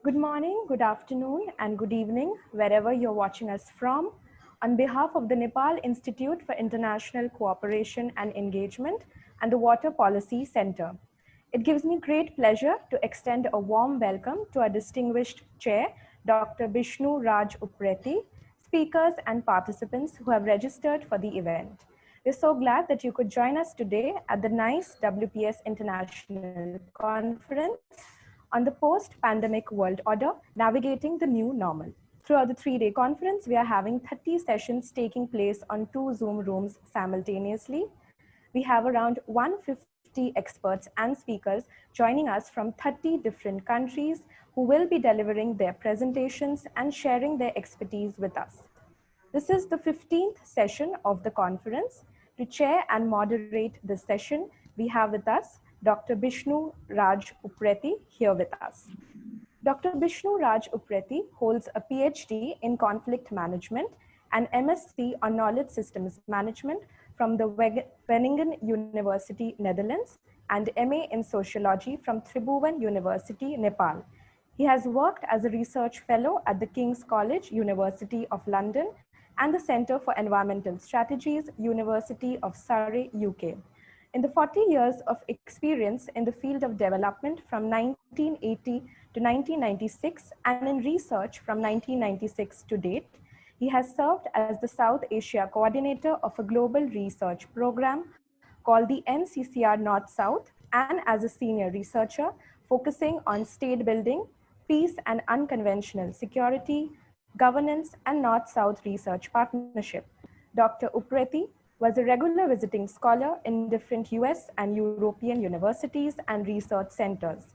Good morning, good afternoon, and good evening, wherever you're watching us from. On behalf of the Nepal Institute for International Cooperation and Engagement and the Water Policy Center, it gives me great pleasure to extend a warm welcome to our distinguished chair, Dr. Bishnu Raj Upreti, speakers and participants who have registered for the event. We're so glad that you could join us today at the NICE WPS International Conference on the post-pandemic world order, navigating the new normal. Throughout the 3-day conference, we are having 30 sessions taking place on 2 Zoom rooms simultaneously. We have around 150 experts and speakers joining us from 30 different countries who will be delivering their presentations and sharing their expertise with us. This is the 15th session of the conference. To chair and moderate this session, we have with us Dr. Bishnu Raj Upreti here with us. Dr. Bishnu Raj Upreti holds a PhD in conflict management and MSc on knowledge systems management from the Wageningen University, Netherlands, and MA in sociology from Tribhuvan University, Nepal. He has worked as a research fellow at the King's College, University of London, and the Centre for Environmental Strategies, University of Surrey, UK. In the 40 years of experience in the field of development from 1980 to 1996 and in research from 1996 to date, he has served as the South Asia coordinator of a global research program called the NCCR North-South and as a senior researcher focusing on state building, peace and unconventional security, governance, and North-South research partnership. Dr. Upreti was a regular visiting scholar in different US and European universities and research centers.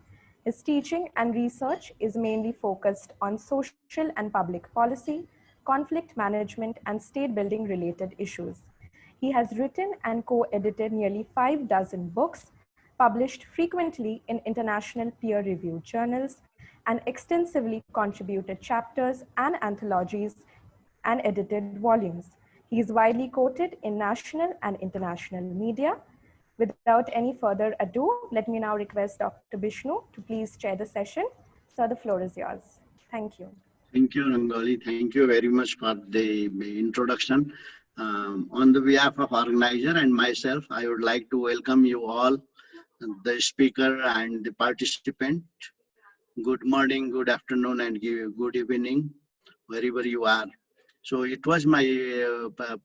His teaching and research is mainly focused on social and public policy, conflict management, and state building related issues. He has written and co-edited nearly 6 books, published frequently in international peer-reviewed journals, and extensively contributed chapters and anthologies and edited volumes. He is widely quoted in national and international media. Without any further ado, let me now request Dr. Bishnu to please chair the session. Sir, the floor is yours. Thank you. Thank you, Rangali. Thank you very much for the introduction. On the behalf of organizer and myself, I would like to welcome you all, the speaker and the participant. Good morning, good afternoon, and good evening, wherever you are. So it was my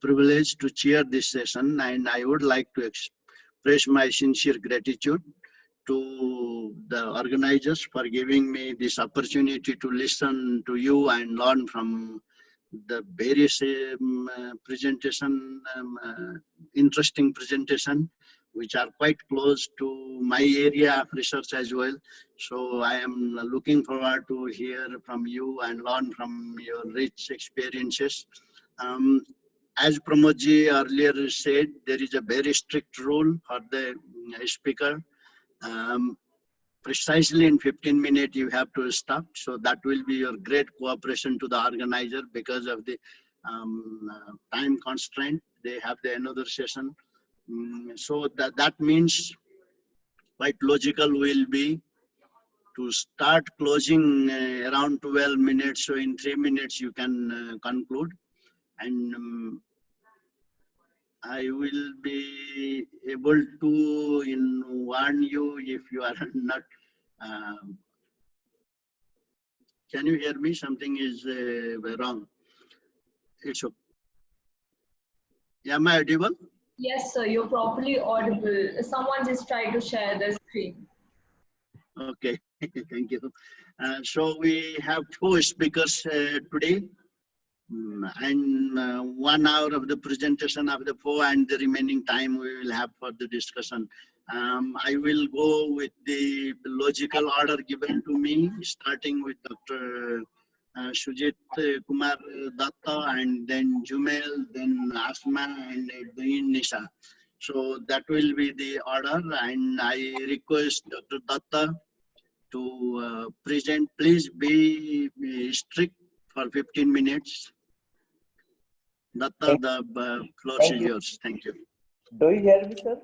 privilege to chair this session, and I would like to express my sincere gratitude to the organizers for giving me this opportunity to listen to you and learn from the various interesting presentation, which are quite close to my area of research as well. So I am looking forward to hear from you and learn from your rich experiences. As Pramodji earlier said, there is a very strict rule for the speaker. Precisely in 15 minutes you have to stop, so that will be your great cooperation to the organizer because of the time constraint. They have another session, so that means quite logical will be to start closing around 12 minutes, so in 3 minutes you can conclude, and I will be able to warn you if you are not. Can you hear me? Something is wrong. It's okay. Am I audible? Yes, sir, you're properly audible. Someone just tried to share the screen. Okay, thank you. So we have 2 speakers today, and 1 hour of the presentation of the 4, and the remaining time we will have for the discussion. I will go with the logical order given to me, starting with Dr. Sujit Kumar Datta, and then Jumel, then Asma, and then Nisha. So that will be the order, and I request Dr. Datta to present. Please be strict for 15 minutes. Datta, the floor is yours. Thank you. Do you hear me, sir?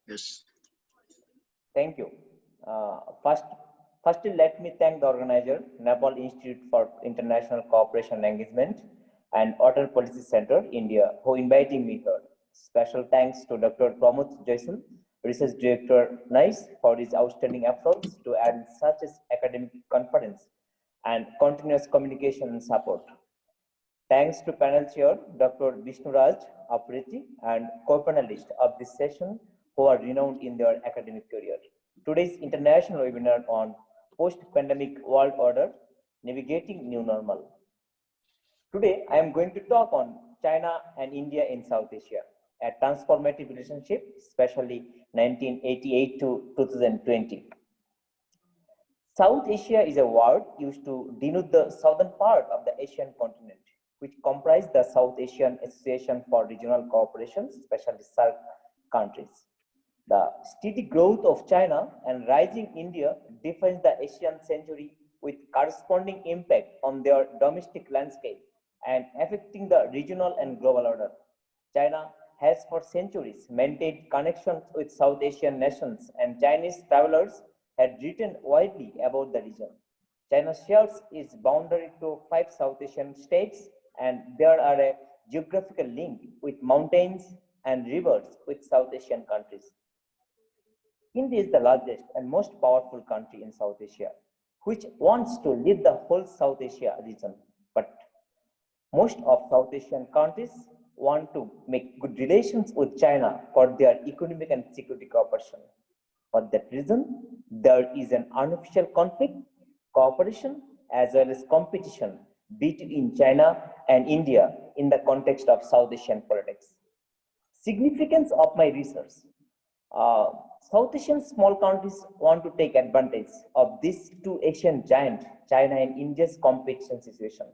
Yes. Thank you. First, Firstly, let me thank the organizer, Nepal Institute for International Cooperation and Engagement and Water Policy Center, India, who invited me here. Special thanks to Dr. Pramod Jaisal, Research Director NICE, for his outstanding efforts to add such an academic conference and continuous communication and support. Thanks to panel chair, Dr. Bishnu Upreti, and co-panelists of this session who are renowned in their academic career. Today's international webinar on post-pandemic world order, navigating new normal. Today, I am going to talk on China and India in South Asia, a transformative relationship, especially 1988 to 2020. South Asia is a word used to denote the southern part of the Asian continent, which comprise the South Asian Association for Regional Cooperation, especially SAARC countries. The steady growth of China and rising India defines the Asian century with corresponding impact on their domestic landscape and affecting the regional and global order. China has for centuries maintained connections with South Asian nations, and Chinese travelers had written widely about the region. China shares its boundary to 5 South Asian states, and there are a geographical link with mountains and rivers with South Asian countries. India is the largest and most powerful country in South Asia, which wants to lead the whole South Asia region. But most of South Asian countries want to make good relations with China for their economic and security cooperation. For that reason, there is an unofficial conflict, cooperation, as well as competition between China and India in the context of South Asian politics. Significance of my research. South Asian small countries want to take advantage of these two Asian giants, China and India's competition situation.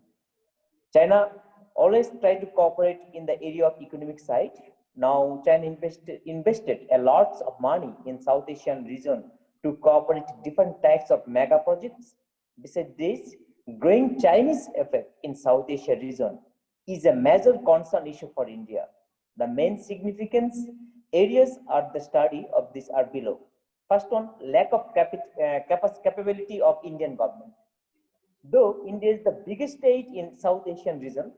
China always tried to cooperate in the area of economic side. Now China invested a lot of money in South Asian region to cooperate different types of mega projects. Besides this, growing Chinese effect in South Asia region is a major concern issue for India. The main significance areas of the study of this are below. First one, lack of capability of Indian government. Though India is the biggest state in South Asian region,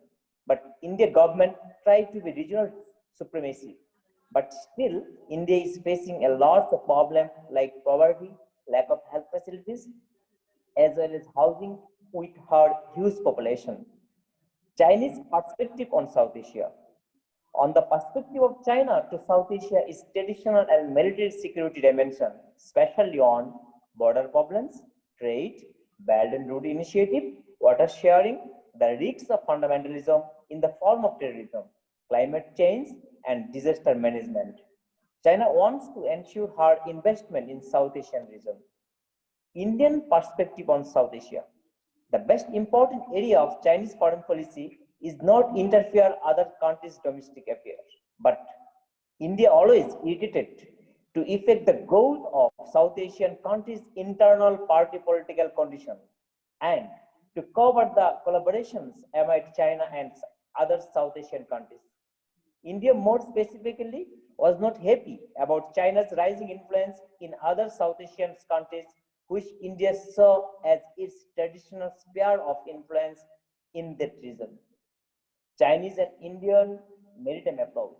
but India government tried to be regional supremacy. But still, India is facing a lot of problems like poverty, lack of health facilities, as well as housing with her huge population. Chinese perspective on South Asia. On the perspective of China to South Asia is traditional and military security dimension, especially on border problems, trade, Belt and Road Initiative, water sharing, the risks of fundamentalism in the form of terrorism, climate change, and disaster management. China wants to ensure her investment in South Asian region. Indian perspective on South Asia. The best important area of Chinese foreign policy is not interfere other countries' domestic affairs, but India always irritated to effect the growth of South Asian countries' internal party political condition and to cover the collaborations among China and other South Asian countries. India more specifically was not happy about China's rising influence in other South Asian countries, which India saw as its traditional sphere of influence in that region. Chinese and Indian maritime approach.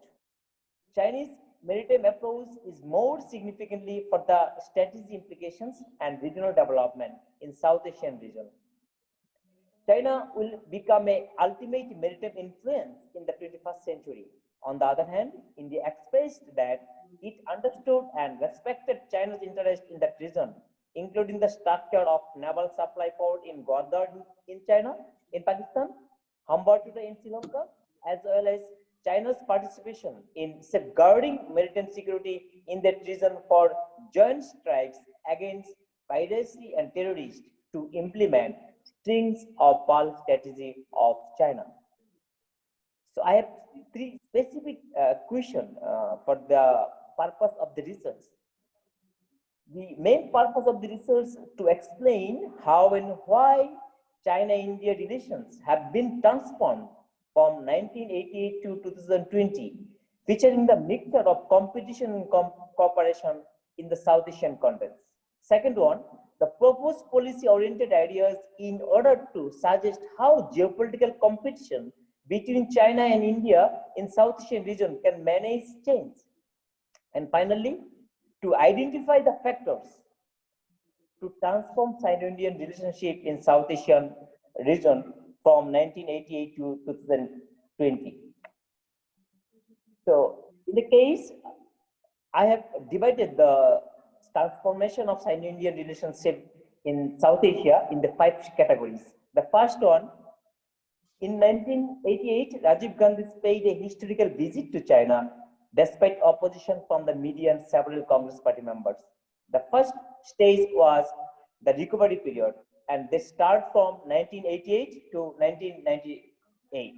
Chinese maritime approach is more significantly for the strategic implications and regional development in South Asian region. China will become an ultimate maritime influence in the 21st century. On the other hand, India expressed that it understood and respected China's interest in that region, including the structure of naval supply port in Gwadar in China, in Pakistan, Hambantota in Sri Lanka, as well as China's participation in safeguarding maritime security in that region for joint strikes against piracy and terrorists to implement strings of pearl strategy of China. So I have three specific questions for the purpose of the research. The main purpose of the research to explain how and why China-India relations have been transformed from 1988 to 2020, featuring the mixture of competition and cooperation in the South Asian context. Second one, the proposed policy-oriented ideas in order to suggest how geopolitical competition between China and India in South Asian region can manage change. And finally, to identify the factors to transform Sino-Indian relationship in South Asian region from 1988 to 2020. So, in the case, I have divided the transformation of Sino-Indian relationship in South Asia in the 5 categories. The first one, in 1988, Rajiv Gandhi paid a historical visit to China despite opposition from the media and several Congress party members. The first stage was the recovery period, and they start from 1988 to 1998.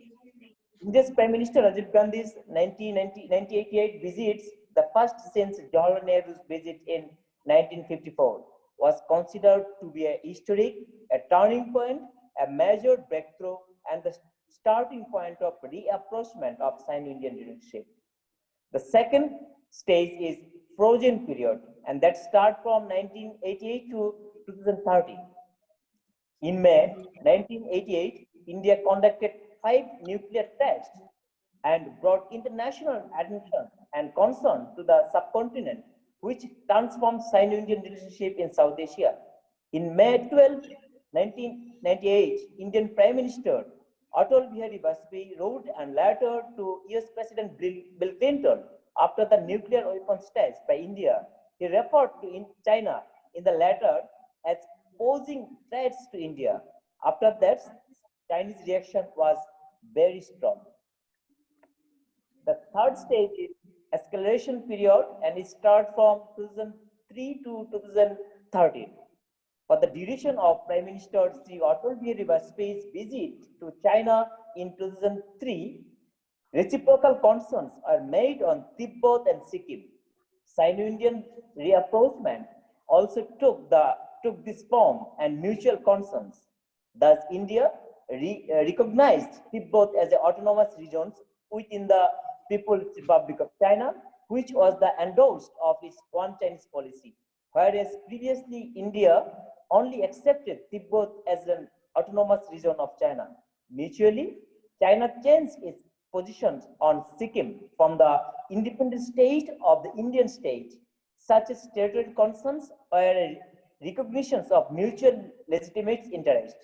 India's Prime Minister Rajiv Gandhi's 1988 visits, the first since Jawaharlal Nehru's visit in 1954, was considered to be a historic, a turning point, a major breakthrough, and the starting point of reapproachment of Sino-Indian relationship. The second stage is frozen period, and that starts from 1988 to 2030. In May 1988, India conducted 5 nuclear tests and brought international attention and concern to the subcontinent, which transformed Sino-Indian relationship in South Asia. In May 12, 1998, Indian Prime Minister Atal Bihari Vajpayee wrote a letter to US President Bill Clinton after the nuclear weapons test by India. He referred to China in the letter as posing threats to India. After that, Chinese reaction was very strong. The third stage is escalation period, and it starts from 2003 to 2013. For the duration of Prime Minister Sri Atal Bihari Vajpayee's visit to China in 2003, reciprocal concerns are made on Tibet and Sikkim. Sino-Indian reapproachment also took this form and mutual concerns. Thus, India recognized Tibet as an autonomous region within the People's Republic of China, which was the endorsed of its one Chinese policy, whereas previously India only accepted Tibet as an autonomous region of China. Mutually, China changed its positions on Sikkim from the independent state of the Indian state. Such as territorial concerns or recognitions of mutual legitimate interest.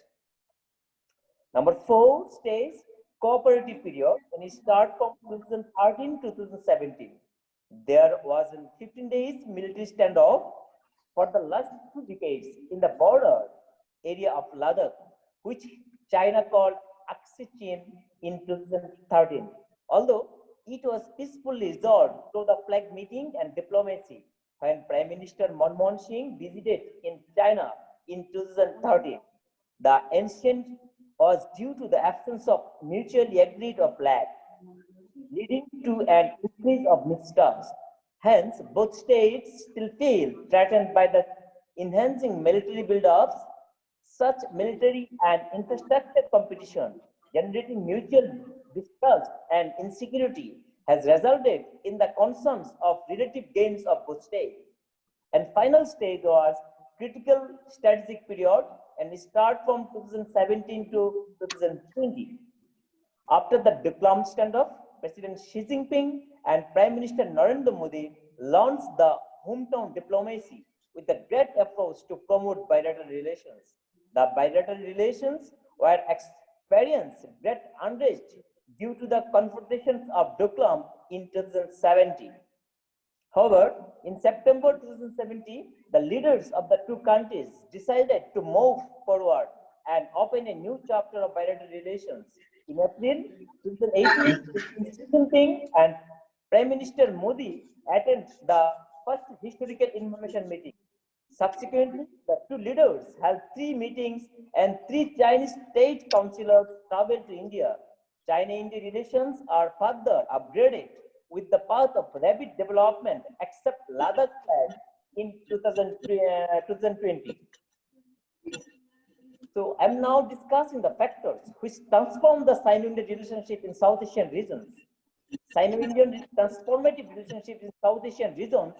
Number 4 stays cooperative period, and it starts from 2013 to 2017. There was a 15 days military standoff for the last 2 decades in the border area of Ladakh, which China called Aksichin in 2013. Although it was peacefully resolved through the flag meeting and diplomacy when Prime Minister Manmohan Singh visited in China in 2013. The incident was due to the absence of mutually agreed flag, leading to an increase of mistrust. Hence, both states still feel threatened by the enhancing military build-ups. Such military and infrastructure competition, generating mutual distrust and insecurity, has resulted in the concerns of relative gains of both states. And final stage was critical strategic period, and it starts from 2017 to 2020. After the diplomatic standoff, President Xi Jinping and Prime Minister Narendra Modi launched the hometown diplomacy with a great approach to promote bilateral relations. The bilateral relations were experienced great unrest due to the confrontations of Doklam in 2017. However, in September 2017, the leaders of the two countries decided to move forward and open a new chapter of bilateral relations. In April 2018, Xi Jinping and Prime Minister Modi attended the first historical information meeting. Subsequently, the two leaders held 3 meetings and 3 Chinese state councillors traveled to India. China-India relations are further upgraded with the path of rapid development except Ladakh in 2020. So I'm now discussing the factors which transform the Sino-Indian relationship in South Asian regions. Sino-Indian transformative relationships in South Asian regions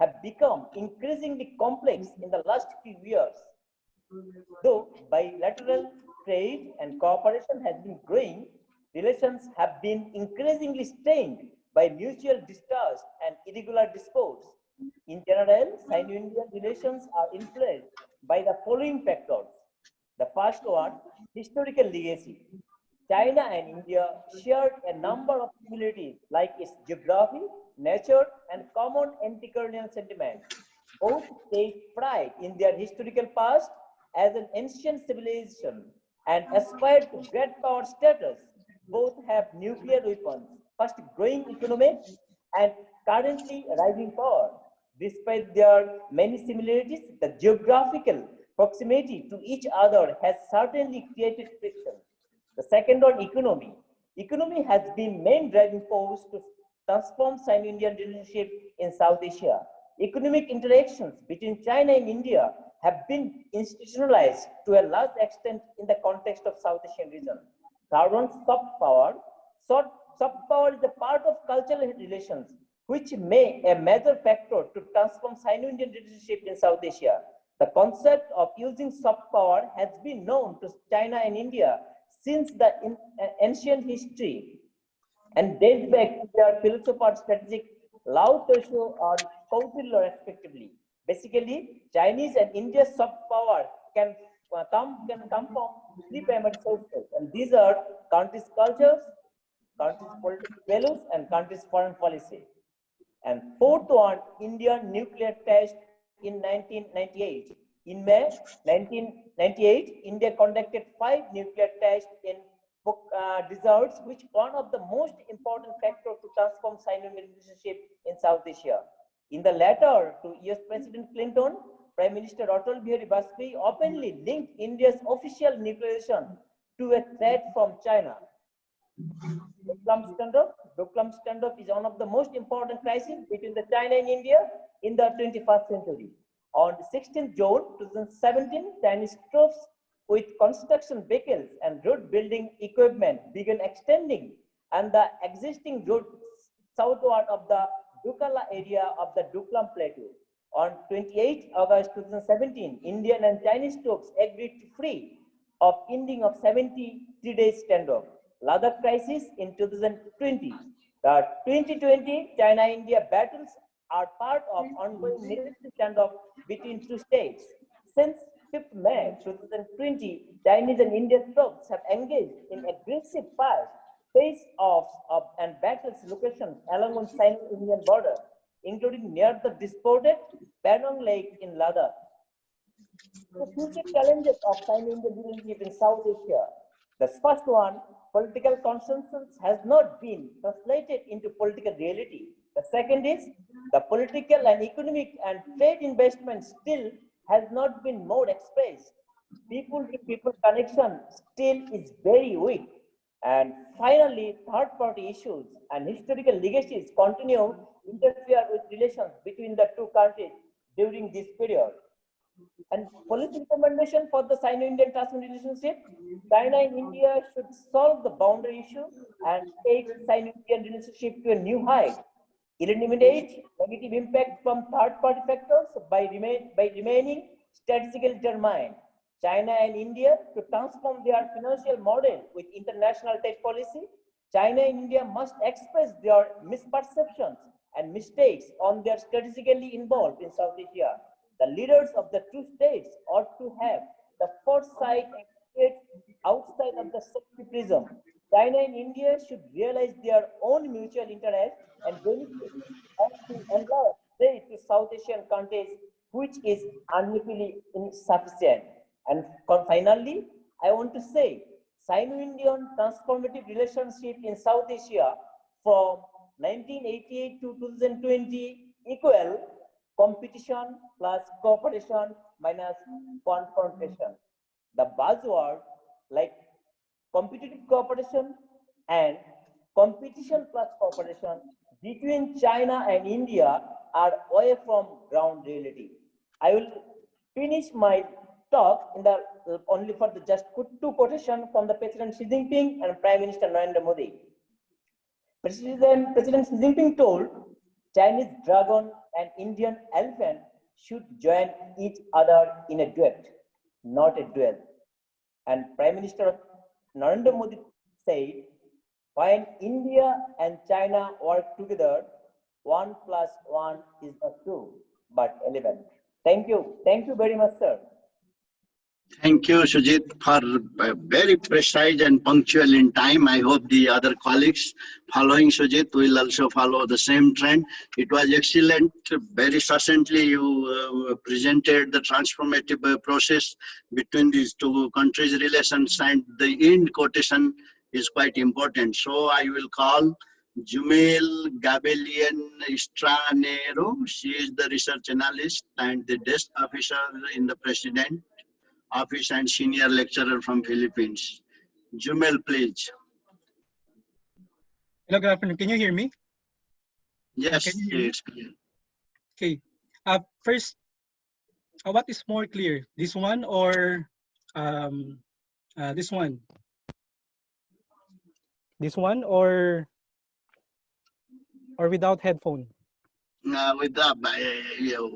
have become increasingly complex in the last few years. Though bilateral trade and cooperation has been growing, relations have been increasingly strained by mutual distrust and irregular disputes. In general, Sino-Indian relations are influenced by the following factors. The first one, historical legacy. China and India shared a number of similarities like its geography, nature, and common anti-colonial sentiments. Both take pride in their historical past as an ancient civilization and aspire to great power status. Both have nuclear weapons, fast growing economy, and currently rising power. Despite their many similarities, the geographical proximity to each other has certainly created friction. The second on economy. Economy has been main driving force to transform Sino-Indian relationship in South Asia. Economic interactions between China and India have been institutionalized to a large extent in the context of South Asian region. Third one, soft power. Soft power is a part of cultural relations, which may a major factor to transform Sino-Indian relationship in South Asia. The concept of using soft power has been known to China and India since the ancient history and dates back to their philosopher strategic Lao Tzu or Kautilya respectively. Basically, Chinese and India's soft power can come from three primary sources, and these are countries' cultures, countries' political values, and countries' foreign policy. And fourth one, Indian nuclear test in 1998. In May 1998, India conducted 5 nuclear tests in deserts, which one of the most important factors to transform Sino-Indian relationship in South Asia. In the letter to US President Clinton, Prime Minister Atal Bihari Vajpayee openly linked India's official nuclearization to a threat from China. Doklam standoff is one of the most important crises between the China and India in the 21st century. On 16 June 2017, Chinese troops with construction vehicles and road building equipment began extending and the existing road southward of the Dukala area of the Duklam Plateau. On 28 August 2017, Indian and Chinese troops agreed to free of ending of 73 days standoff. Ladakh crisis in 2020. The 2020 China-India battles are part of ongoing military standoff between two states. Since 5th May 2020, Chinese and Indian troops have engaged in aggressive face-offs and battles locations along the Sino-Indian border, including near the disputed Panong Lake in Ladakh. The future challenges of Sino-Indian relationship in South Asia. The first one, political consensus has not been translated into political reality. The second is the political and economic and trade investment still has not been more expressed. People-to-people connection still is very weak. And finally, third-party issues and historical legacies continue to interfere with relations between the two countries during this period. And policy recommendation for the Sino-Indian transatlantic relationship, China and India should solve the boundary issue and take Sino-Indian relationship to a new height. Eliminate negative impact from third-party factors by remaining strategically determined. China and India to transform their financial model with international trade policy. China and India must express their misperceptions and mistakes on their strategically involved in South Asia. The leaders of the two states ought to have the foresight and create outside of the safety prism. China and India should realize their own mutual interest and benefit and to enlarge trade to South Asian countries, which is unequally insufficient. And finally, I want to say, Sino-Indian transformative relationship in South Asia from 1988 to 2020 equal competition plus cooperation minus confrontation. The buzzword like competitive cooperation and competition plus cooperation between China and India are away from ground reality. I will finish my talk in the only for the just two quotation from the President Xi Jinping and Prime Minister Narendra Modi. President Xi Jinping told, Chinese dragon and Indian elephant should join each other in a duet, not a duel. And Prime Minister Narendra Modi said, when India and China work together, 1 plus 1 is not 2, but 11. Thank you. Thank you very much, sir. Thank you, Sujit, for very precise and punctual in time. I hope the other colleagues following Sujit will also follow the same trend. It was excellent. Very succinctly, you presented the transformative process between these two countries' relations, and the end quotation is quite important. So I will call Jumel Gabelian Estranero. She is the research analyst and the desk officer in the President Office and senior lecturer from Philippines. Jumel, please. Hello, good afternoon. Can you hear me? Yes, Can you hear me? it's clear. Okay. First, what is more clear? This one or this one? This one or without headphone? With the,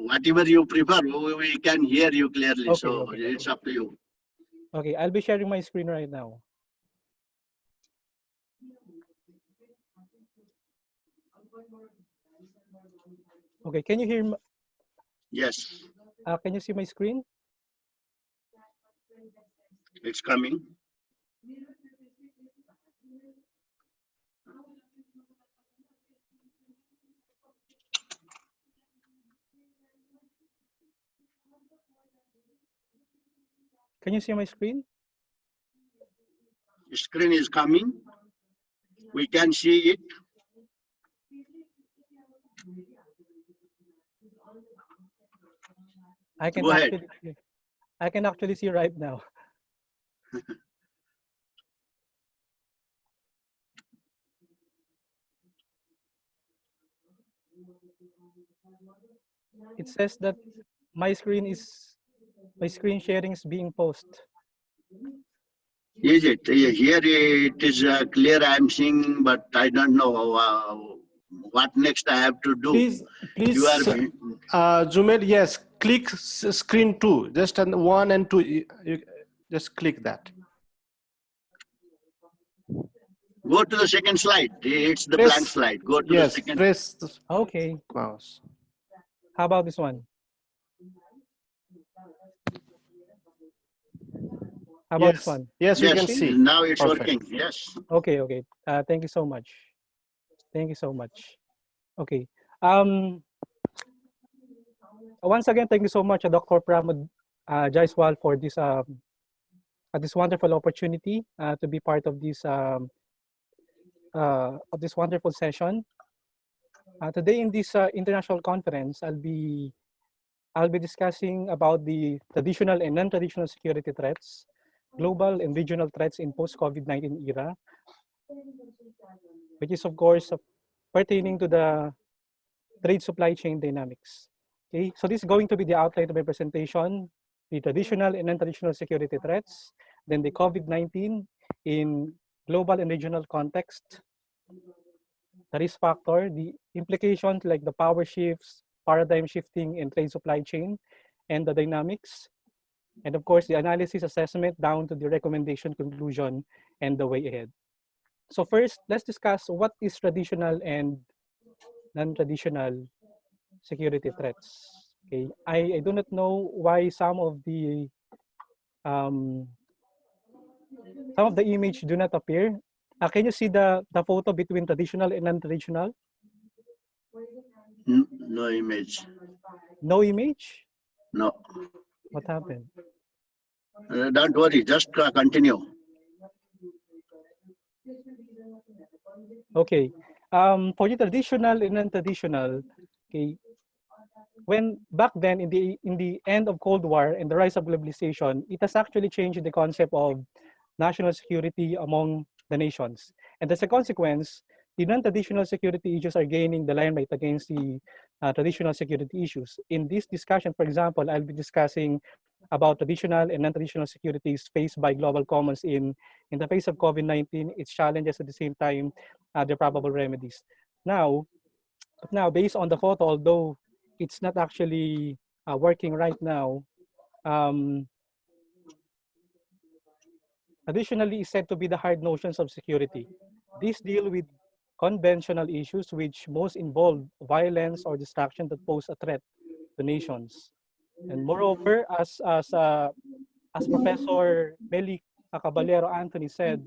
whatever you prefer, we can hear you clearly. Okay, So okay, it's okay. up to you. Okay, I'll be sharing my screen right now. Okay, can you hear? Yes, Can you see my screen? it's coming. Can you see my screen? Screen is coming. We can see it. I can Go ahead. actually see right now. It says that my screen sharing is being paused. Is it? Here it is clear, I'm seeing, but I don't know what next I have to do. Please, You are Jumel, yes, click screen 2, just on 1 and 2, you just click that. go to the second slide. It's the Press, blank slide. Go to yes, the second. press the Okay. mouse. How about this one? How about this one? Yes, we can Yes, see. now it's Perfect. working. Yes. Okay, okay. Thank you so much. Thank you so much. Okay. Once again, thank you so much, Dr. Pramod Jaiswal, for this wonderful opportunity to be part of this wonderful session. Today in this international conference, I'll be discussing about the traditional and non-traditional security threats, global and regional threats in post-COVID-19 era, which is of course pertaining to the trade supply chain dynamics. Okay, so this is going to be the outline of my presentation: the traditional and non-traditional security threats, then the COVID-19 in global and regional context, the risk factor, the implications like the power shifts, paradigm shifting in trade supply chain, and the dynamics, and of course the analysis assessment down to the recommendation, conclusion, and the way ahead. So first, let's discuss what is traditional and non-traditional security threats. Okay, I do not know why some of the image do not appear. Can you see the photo between traditional and non-traditional? No image. No image? No. What happened? Don't worry, just continue. Okay. For the traditional and non-traditional, okay, when back then in the end of Cold War and the rise of globalization, it has actually changed the concept of national security among the nations. And as a consequence, the non-traditional security issues are gaining the limelight against the traditional security issues. In this discussion, for example, I'll be discussing about traditional and non-traditional securities faced by global commons in the face of COVID-19, its challenges at the same time, the probable remedies. Now, based on the photo, although it's not actually working right now. Um, Additionally, is said to be the hard notions of security. These deal with conventional issues which most involve violence or destruction that pose a threat to nations. And moreover, as Professor Meli Caballero Anthony said,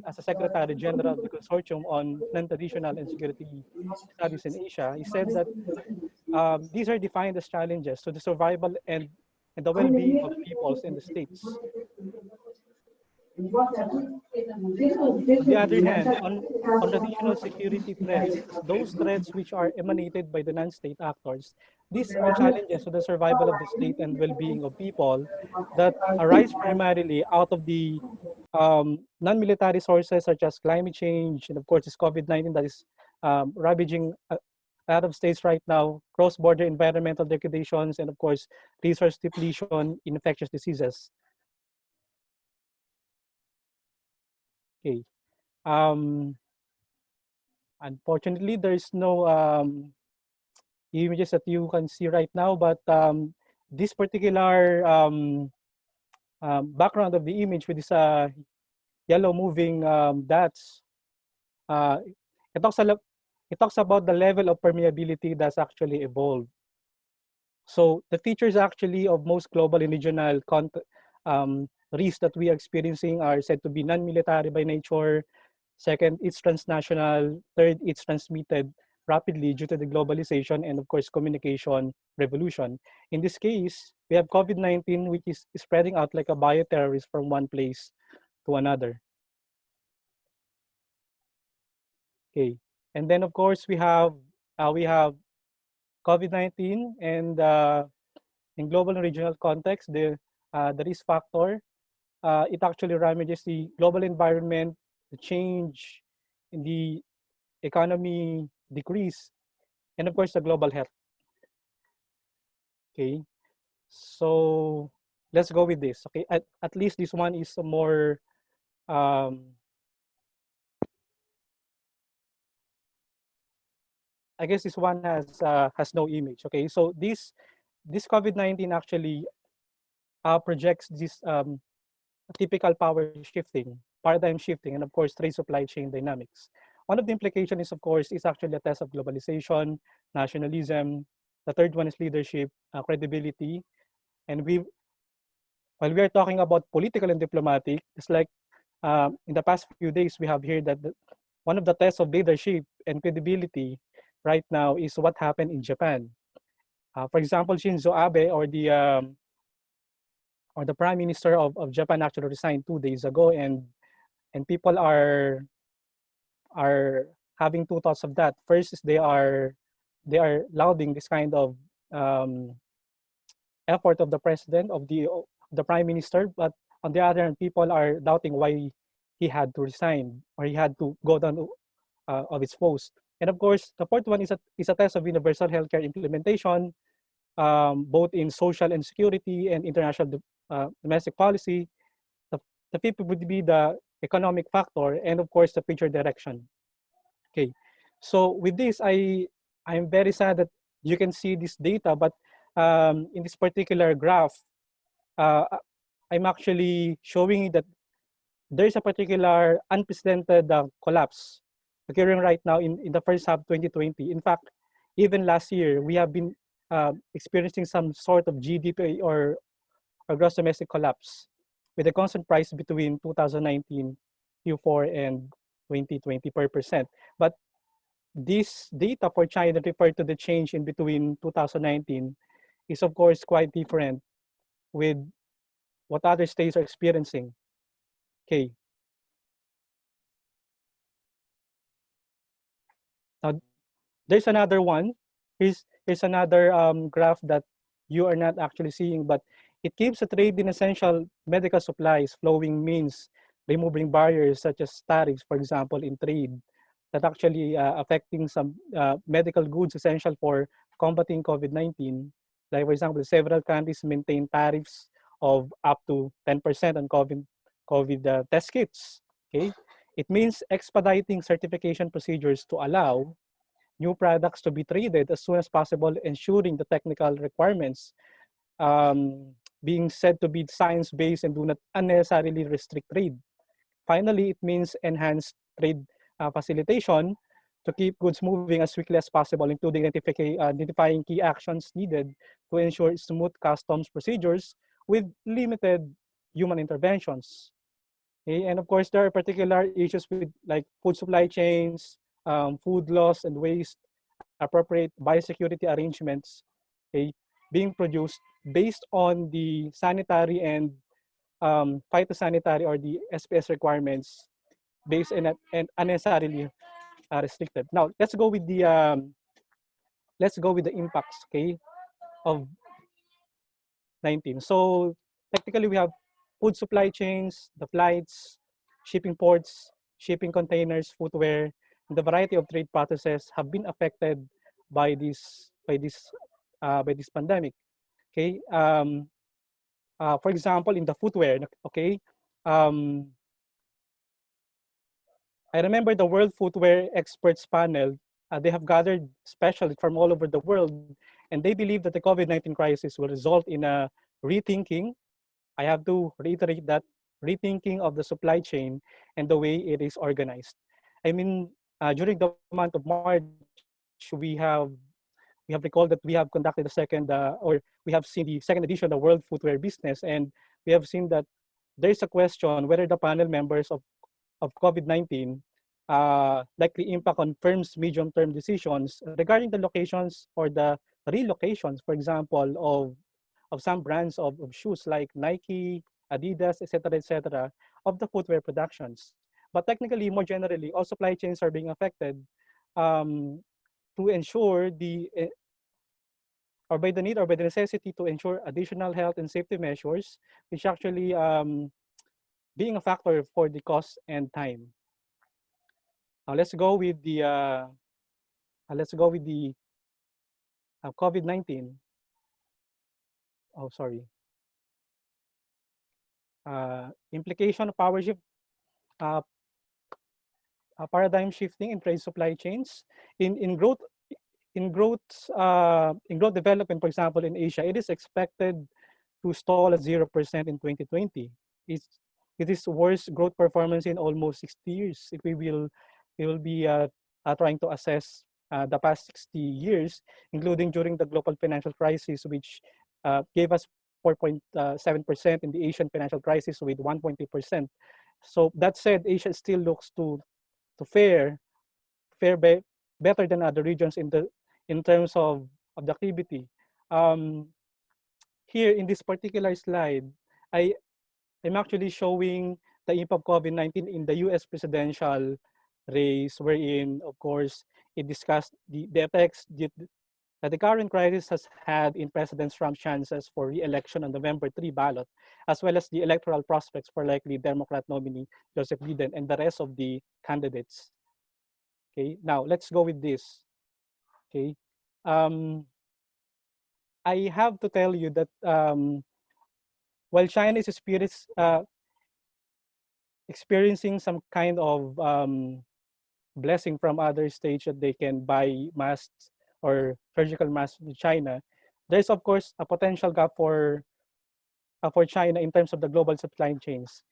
as a Secretary General of the Consortium on Non-Traditional and Security Studies in Asia, he said that these are defined as challenges to the survival and the well-being of peoples in the states. On the other hand, on traditional security threats, those threats which are emanated by the non-state actors, these are challenges to the survival of the state and well-being of people that arise primarily out of the non-military sources such as climate change and of course this COVID-19 that is ravaging a lot of states right now, cross-border environmental degradations, and of course resource depletion, infectious diseases. Okay. Unfortunately, there's no images that you can see right now, but this particular background of the image with this yellow moving dots, uh, it talks about the level of permeability that's actually evolved. So the features actually of most global and regional risks that we are experiencing are said to be non-military by nature. Second, it's transnational. Third, it's transmitted rapidly due to the globalization and of course communication revolution. In this case, we have COVID-19, which is spreading out like a bioterrorist from one place to another. Okay, and then of course we have COVID-19, and in global and regional context, the risk factor, it actually ravages the global environment, the change in the economy decrease, and of course the global health. Okay, so let's go with this. Okay, at least this one is a more I guess this one has no image. Okay, so this COVID-19 actually projects this typical power shifting, paradigm shifting, and of course trade supply chain dynamics. One of the implications is, of course, is actually a test of globalization, nationalism. The third one is leadership, credibility. And while we are talking about political and diplomatic, it's like in the past few days, we have heard that one of the tests of leadership and credibility right now is what happened in Japan. For example, Shinzo Abe or the Prime Minister of Japan actually resigned 2 days ago, and people are having two thoughts of that. First is they are lauding this kind of effort of the president of the prime minister, but on the other hand, people are doubting why he had to resign or he had to go down of his post. And of course, the fourth one is a test of universal healthcare implementation, both in social and security and international domestic policy. The fifth would be the economic factor, and of course the future direction. Okay, so with this, I'm very sad that you can see this data, but in this particular graph, I'm actually showing that there's a particular unprecedented collapse occurring right now in the first half of 2020. In fact, even last year, we have been experiencing some sort of GDP or gross domestic collapse with a constant price between 2019 Q4 and 2020 per percent. But this data for China referred to the change in between 2019 is of course quite different with what other states are experiencing. Okay. Now, there's another one. Here's another graph that you are not actually seeing, but it keeps the trade in essential medical supplies flowing, means removing barriers such as tariffs, for example, in trade that actually affecting some medical goods essential for combating COVID-19. Like for example, several countries maintain tariffs of up to 10% on COVID test kits. Okay, it means expediting certification procedures to allow new products to be traded as soon as possible, ensuring the technical requirements being said to be science-based and do not unnecessarily restrict trade. Finally, it means enhanced trade facilitation to keep goods moving as quickly as possible, including identifying key actions needed to ensure smooth customs procedures with limited human interventions. Okay? And of course, there are particular issues with like food supply chains, food loss and waste, appropriate biosecurity arrangements, okay, being produced based on the sanitary and phytosanitary or the SPS requirements based and unnecessarily restricted. Now let's go with the impacts, okay, of 19. So technically we have food supply chains, the flights, shipping ports, shipping containers, footwear, and the variety of trade processes have been affected by this pandemic. Okay, for example, in the footwear, okay, um, I remember the World Footwear Experts Panel. They have gathered specialists from all over the world, and they believe that the COVID-19 crisis will result in a rethinking. I have to reiterate that rethinking of the supply chain and the way it is organized. I mean, during the month of March, we have recalled that we have conducted the second, or we have seen the second edition of the World Footwear Business, and we have seen that there is a question whether the panel members of COVID-19 likely impact on firms' medium-term decisions regarding the locations or the relocations, for example, of some brands of shoes like Nike, Adidas, etc., of the footwear productions. But technically, more generally, all supply chains are being affected um, to ensure or by the need or by the necessity to ensure additional health and safety measures, which actually being a factor for the cost and time. Now let's go with the COVID-19. Oh, sorry. Implication of power shift, uh, paradigm shifting in trade supply chains in growth in growth development, for example, in Asia, it is expected to stall at 0% in 2020. It's, it is worst growth performance in almost 60 years. If we will be trying to assess the past 60 years, including during the global financial crisis, which gave us 4.7% in the Asian financial crisis with 1.2%. So that said, Asia still looks to fare better than other regions in terms of the activity. Um, Here in this particular slide, I'm actually showing the impact of COVID-19 in the US presidential race, wherein, of course, it discussed the effects that the current crisis has had in President Trump's chances for re-election on November 3 ballot, as well as the electoral prospects for likely Democrat nominee Joseph Biden and the rest of the candidates. Okay, now let's go with this. Okay, um, I have to tell you that while China is experiencing some kind of blessing from other states that they can buy masks or surgical masks in China, there's of course a potential gap for China in terms of the global supply chains.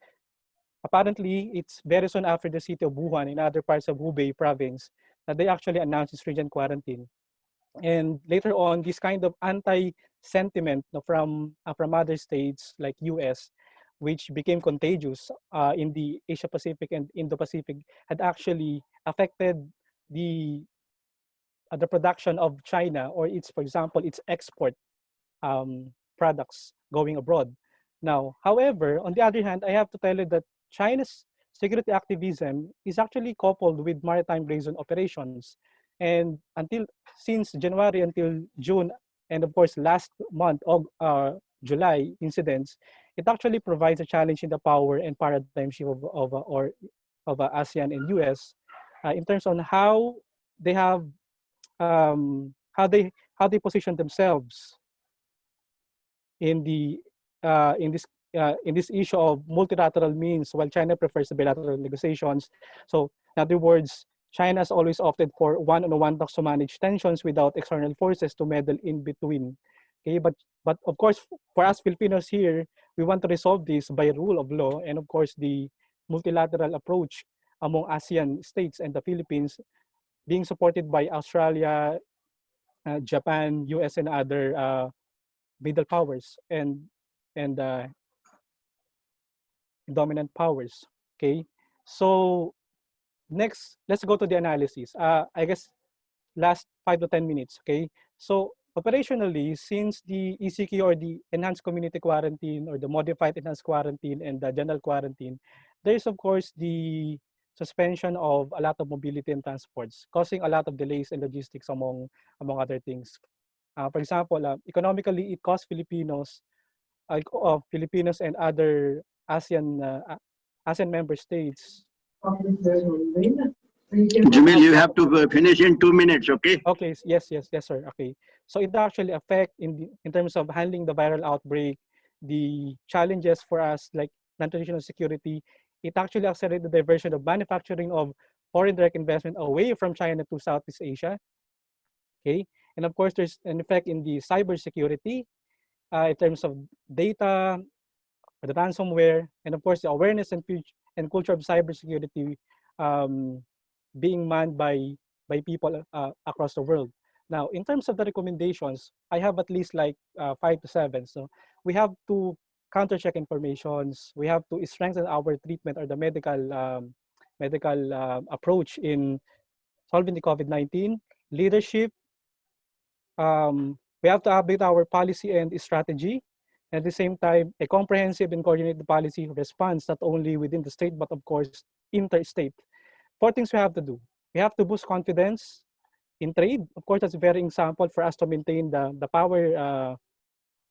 Apparently, it's very soon after the city of Wuhan in other parts of Hubei province that they actually announced this region quarantine. And later on, this kind of anti-sentiment from other states like US, which became contagious in the Asia Pacific and Indo-Pacific, had actually affected the production of China, or its, for example, its export products going abroad. Now, however, on the other hand, I have to tell you that China's security activism is actually coupled with maritime brazen operations. And since January until June, and of course last month of July incidents, it actually provides a challenge in the power and paradigm shift of ASEAN and US in terms on how they have how they position themselves in the in this issue of multilateral means, while China prefers the bilateral negotiations. So, in other words, China has always opted for one-on-one talks to manage tensions without external forces to meddle in between. Okay, but of course, for us Filipinos here, we want to resolve this by rule of law, and of course the multilateral approach among ASEAN states and the Philippines, being supported by Australia, Japan, US, and other middle powers and dominant powers. Okay, so next, let's go to the analysis. I guess last 5 to 10 minutes. Okay, so operationally, since the ECQ or the enhanced community quarantine or the modified enhanced quarantine and the general quarantine, there is of course the suspension of a lot of mobility and transports, causing a lot of delays in logistics among other things. For example, economically, it costs Filipinos and other ASEAN member states. Jamil, you have to finish in 2 minutes, okay? Okay, yes, sir. Okay. So it actually affect in terms of handling the viral outbreak, the challenges for us like non-traditional security. It actually accelerated the diversion of manufacturing of foreign direct investment away from China to Southeast Asia. Okay, and of course there's an effect in the cybersecurity in terms of data, the ransomware, and of course the awareness and culture of cybersecurity being manned by people across the world. Now, in terms of the recommendations, I have at least like 5 to 7. So we have to counter-check informations. We have to strengthen our treatment or the medical approach in solving the COVID-19. Leadership, we have to update our policy and strategy. At the same time, a comprehensive and coordinated policy response not only within the state, but of course, interstate. 4 things we have to do. We have to boost confidence in trade. Of course, that's a very example for us to maintain the power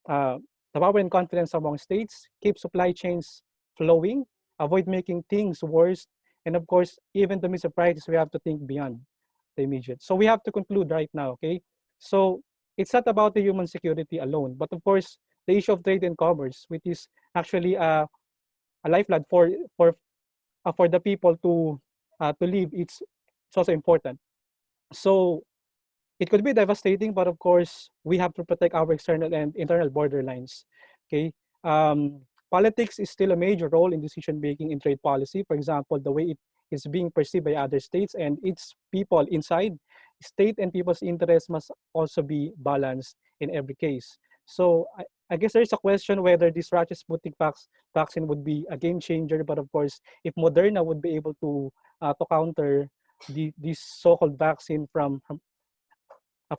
and confidence among states, keep supply chains flowing, avoid making things worse, and of course, even to miss a priorities, we have to think beyond the immediate. So we have to conclude right now, okay? So it's not about the human security alone, but of course, the issue of trade and commerce, which is actually a lifeblood for the people to live. It's also important. So it could be devastating, but of course, we have to protect our external and internal borderlines. Okay. Politics is still a major role in decision making in trade policy. For example, the way it is being perceived by other states and its people inside state and people's interests must also be balanced in every case. So I guess there's a question whether this Russian Sputnik vaccine would be a game changer. But of course, if Moderna would be able to counter this so-called vaccine from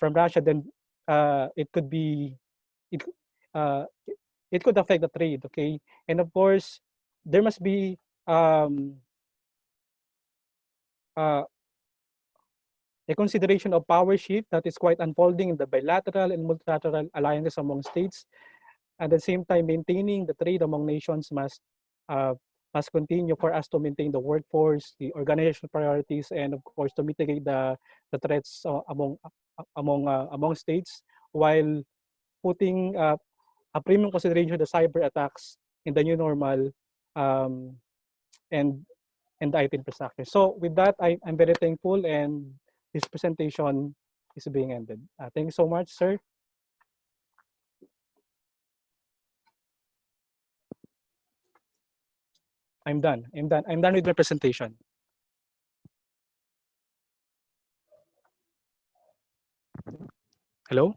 Russia, then it could be it could affect the trade. Okay, and of course, there must be a consideration of power shift that is quite unfolding in the bilateral and multilateral alliances among states. At the same time, maintaining the trade among nations must continue for us to maintain the workforce, the organizational priorities, and of course to mitigate the threats among states, while putting a premium consideration of the cyber attacks in the new normal and the IT infrastructure. So with that, I'm very thankful, and this presentation is being ended. Thank you so much, sir. I'm done with my presentation. Hello?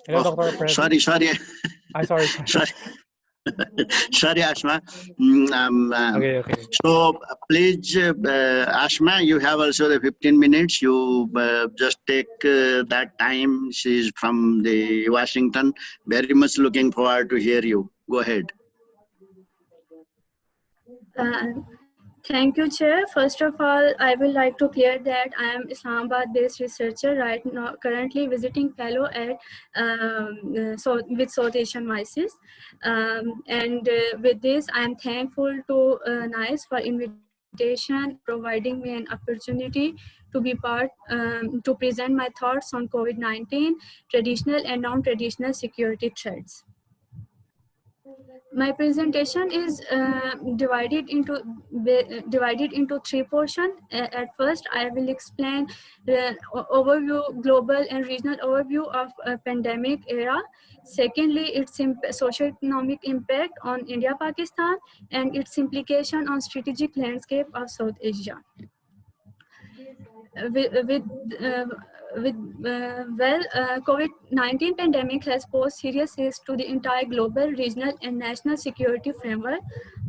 Hello, Oh, Dr. Upreti. sorry. I'm sorry. Sorry, Ashma. Okay. So please, Ashma, you have also the 15 minutes. You just take that time. She's from the Washington. Very much looking forward to hear you. Go ahead. Thank you, Chair. First of all, I would like to clear that I am Islamabad-based researcher right now, currently visiting fellow at with South Asian Voices. With this, I am thankful to NICE for invitation and providing me an opportunity to be part to present my thoughts on COVID-19, traditional and non-traditional security threats. My presentation is divided into three portions. At first, I will explain the overview, global and regional overview of pandemic era. Secondly, its socio-economic impact on India, Pakistan, and its implication on strategic landscape of South Asia. COVID-19 pandemic has posed serious risks to the entire global, regional, and national security framework.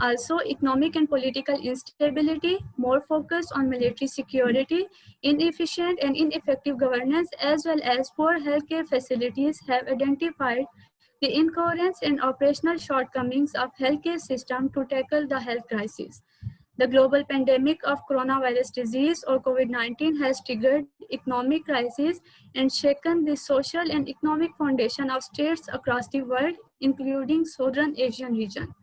Also, economic and political instability, more focus on military security, inefficient and ineffective governance, as well as poor healthcare facilities have identified the incoherence and operational shortcomings of healthcare system to tackle the health crisis. The global pandemic of coronavirus disease or COVID-19 has triggered economic crisis and shaken the social and economic foundation of states across the world, including Southern Asian region.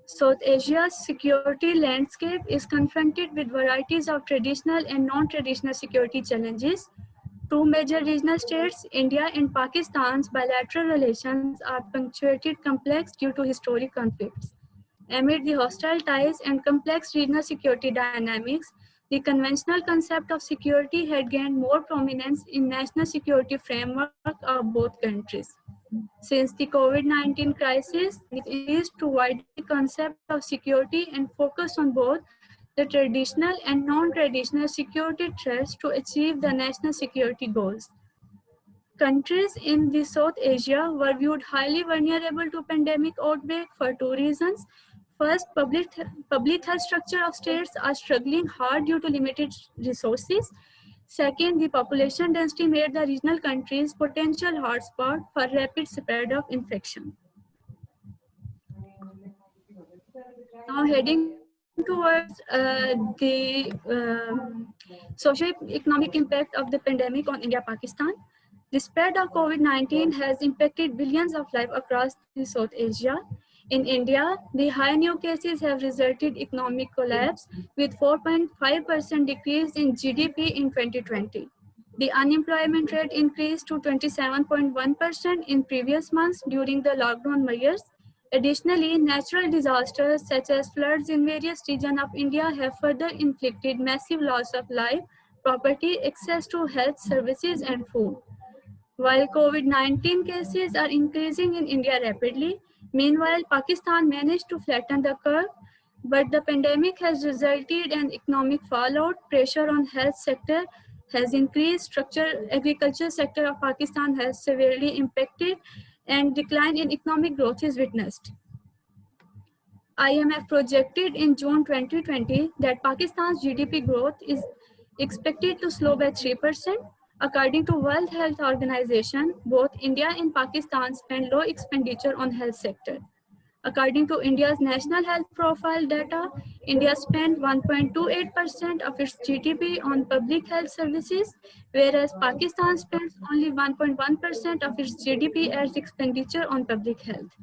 South Asia's security landscape is confronted with varieties of traditional and non-traditional security challenges. Two major regional states, India and Pakistan's bilateral relations are punctuated complex due to historic conflicts. Amid the hostile ties and complex regional security dynamics, the conventional concept of security had gained more prominence in national security framework of both countries. Since the COVID-19 crisis, the increased to widen the concept of security and focus on both the traditional and non-traditional security threats to achieve the national security goals. Countries in the South Asia were viewed highly vulnerable to pandemic outbreak for two reasons. First, public health structure of states are struggling hard due to limited resources. Second, the population density made the regional countries potential hotspot for rapid spread of infection. Now heading towards the socio-economic impact of the pandemic on India, Pakistan. The spread of COVID-19 has impacted billions of lives across the South Asia. In India, the high new cases have resulted in economic collapse with 4.5% decrease in GDP in 2020. The unemployment rate increased to 27.1% in previous months during the lockdown measures. Additionally, natural disasters such as floods in various regions of India have further inflicted massive loss of life, property, access to health services, and food. While COVID-19 cases are increasing in India rapidly, meanwhile, Pakistan managed to flatten the curve, but the pandemic has resulted in economic fallout, pressure on health sector has increased, agriculture sector of Pakistan has severely impacted, and decline in economic growth is witnessed. IMF projected in June 2020 that Pakistan's GDP growth is expected to slow by 3%. According to World Health Organization, both India and Pakistan spend low expenditure on health sector. According to India's National Health Profile data, India spent 1.28% of its GDP on public health services, whereas Pakistan spends only 1.1% of its GDP as expenditure on public health.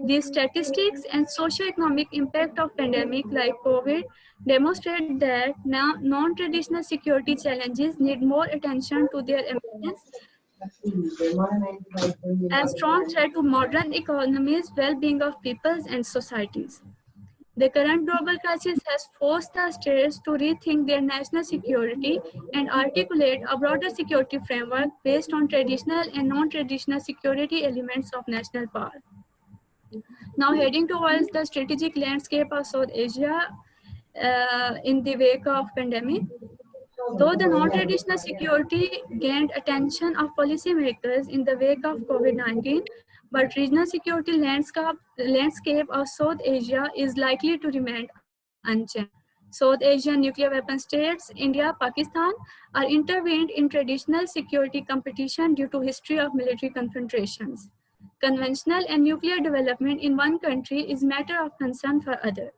These statistics and socio-economic impact of pandemic like COVID demonstrate that now non-traditional security challenges need more attention to their emergence as strong threat to modern economies, well-being of peoples and societies. The current global crisis has forced the states to rethink their national security and articulate a broader security framework based on traditional and non-traditional security elements of national power. Now heading towards the strategic landscape of South Asia in the wake of pandemic. Though the non-traditional security gained attention of policymakers in the wake of COVID-19, but regional security landscape of South Asia is likely to remain unchanged. South Asian nuclear weapon states, India, Pakistan, are intervened in traditional security competition due to history of military confrontations. Conventional and nuclear development in one country is matter of concern for others.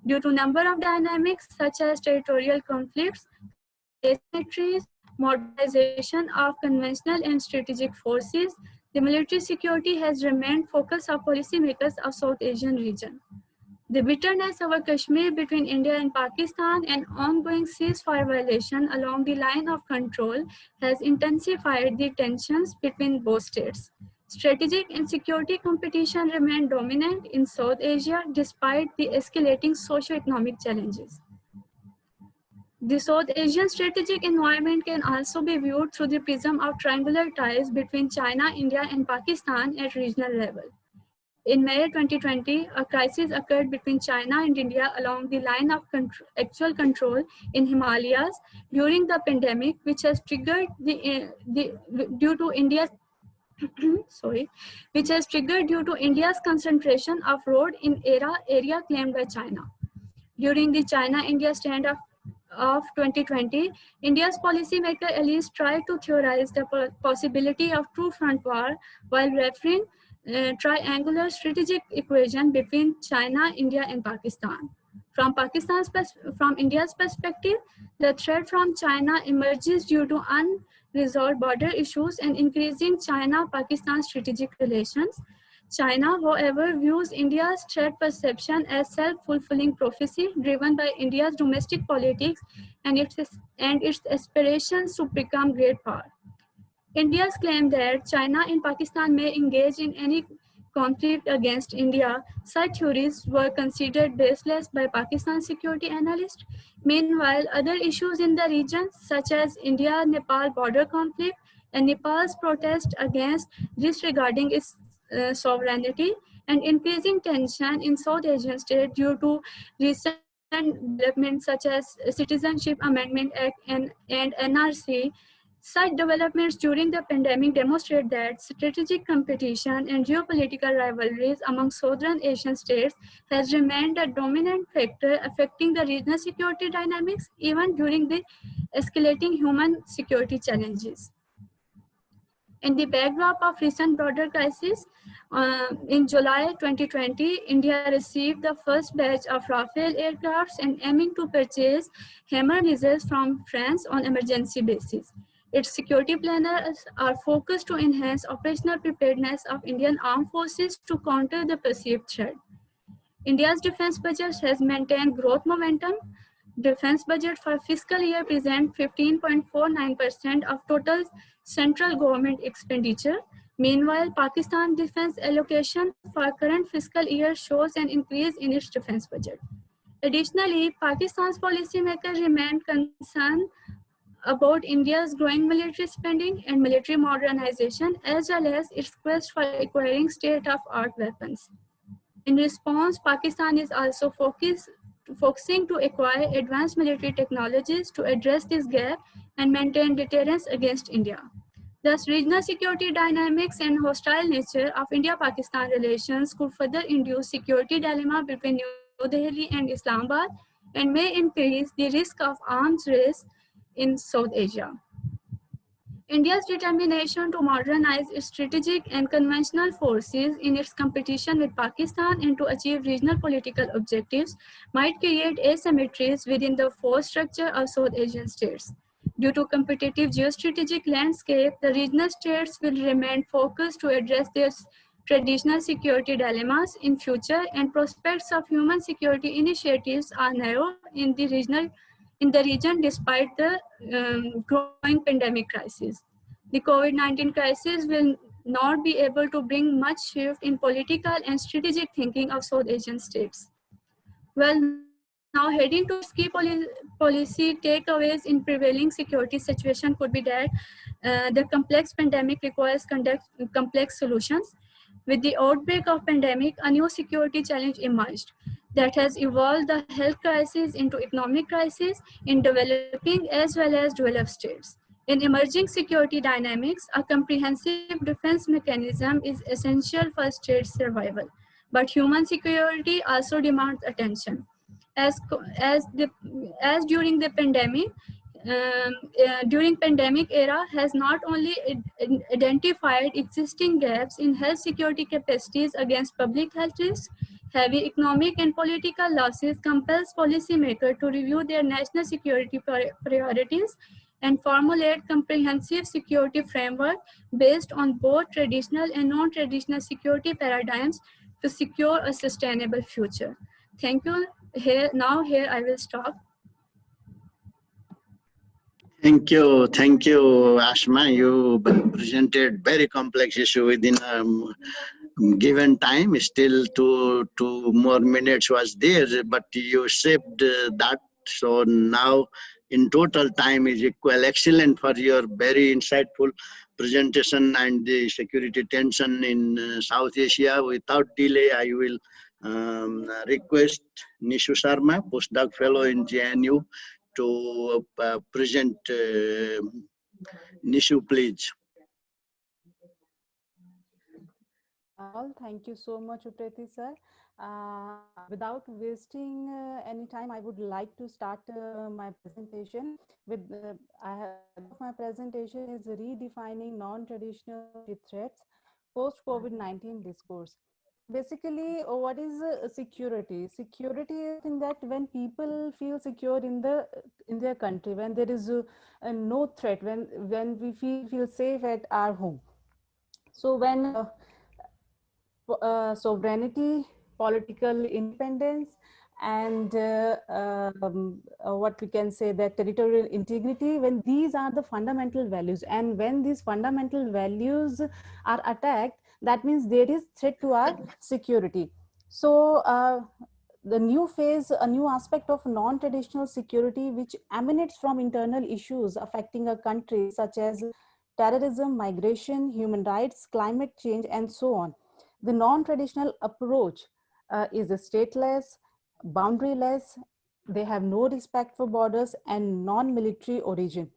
due to number of dynamics such as territorial conflicts, asymmetries, modernization of conventional and strategic forces, the military security has remained focus of policymakers of South Asian region. The bitterness over Kashmir between India and Pakistan and ongoing ceasefire violation along the line of control has intensified the tensions between both states. Strategic and security competition remain dominant in South Asia despite the escalating socio-economic challenges. The South Asian strategic environment can also be viewed through the prism of triangular ties between China, India, and Pakistan at regional level. In May 2020, a crisis occurred between China and India along the line of actual control in Himalayas during the pandemic, which has triggered due to India's which has triggered due to India's concentration of road in area claimed by China. During the China-India standoff of 2020, India's policymaker allies tried to theorize the possibility of true front war while referring triangular strategic equation between China, India, and Pakistan. From India's perspective, the threat from China emerges due to unresolved border issues and increasing China-Pakistan strategic relations. China, however, views India's threat perception as self-fulfilling prophecy driven by India's domestic politics and its aspirations to become great power. India's claim that China and Pakistan may engage in any conflict against India, such theories were considered baseless by Pakistan security analysts. Meanwhile, other issues in the region, such as India-Nepal border conflict and Nepal's protest against disregarding its sovereignty and increasing tension in South Asian states due to recent developments such as Citizenship Amendment Act and NRC. Such developments during the pandemic demonstrate that strategic competition and geopolitical rivalries among Southern Asian states has remained a dominant factor affecting the regional security dynamics even during the escalating human security challenges. In the backdrop of recent border crisis, in July 2020, India received the first batch of Rafale aircrafts and aiming to purchase Hammer missiles from France on emergency basis. Its security planners are focused to enhance operational preparedness of Indian armed forces to counter the perceived threat. India's defense budget has maintained growth momentum. Defense budget for fiscal year present 15.49% of total central government expenditure. Meanwhile, Pakistan defense allocation for current fiscal year shows an increase in its defense budget. Additionally, Pakistan's policymakers remain concerned about India's growing military spending and military modernization, as well as its quest for acquiring state-of-art weapons. In response, Pakistan is also focusing to acquire advanced military technologies to address this gap and maintain deterrence against India. Thus, regional security dynamics and hostile nature of India-Pakistan relations could further induce security dilemma between New Delhi and Islamabad and may increase the risk of arms race in South Asia. India's determination to modernize its strategic and conventional forces in its competition with Pakistan and to achieve regional political objectives might create asymmetries within the force structure of South Asian states. Due to competitive geostrategic landscape, the regional states will remain focused to address their traditional security dilemmas in future, and prospects of human security initiatives are narrow in the region despite the growing pandemic crisis. The COVID-19 crisis will not be able to bring much shift in political and strategic thinking of South Asian states. Well, now heading to key policy takeaways in prevailing security situation could be that the complex pandemic requires complex solutions. With the outbreak of pandemic, a new security challenge emerged that has evolved the health crisis into economic crisis in developing as well as developed states. In emerging security dynamics, a comprehensive defense mechanism is essential for state survival, but human security also demands attention. As during the pandemic, during pandemic era has not only identified existing gaps in health security capacities against public health risks, Heavy economic and political losses compels policymakers to review their national security priorities and formulate comprehensive security framework based on both traditional and non-traditional security paradigms to secure a sustainable future. Thank you. Here I will stop. Thank you, Ashma. You presented very complex issue within given time. Still, two more minutes was there, but you saved that. So now, in total, time is equal. Excellent for your very insightful presentation and the security tension in South Asia. Without delay, I will request Nishu Sharma, postdoc fellow in JNU, to present. Nishu, please. All, thank you so much, Upreti sir. Without wasting any time, I would like to start my presentation with the title of my presentation is redefining non-traditional threats post-COVID-19 discourse. Basically, what is security? Security is in that when people feel secure in their country, when there is no threat, when we feel safe at our home. So when sovereignty, political independence, and what we can say that territorial integrity, when these are the fundamental values, and when these fundamental values are attacked, that means there is threat to our security. So the new phase, a new aspect of non-traditional security, which emanates from internal issues affecting a country, such as terrorism, migration, human rights, climate change, and so on. The non-traditional approach is stateless, boundaryless, they have no respect for borders, and non-military origin.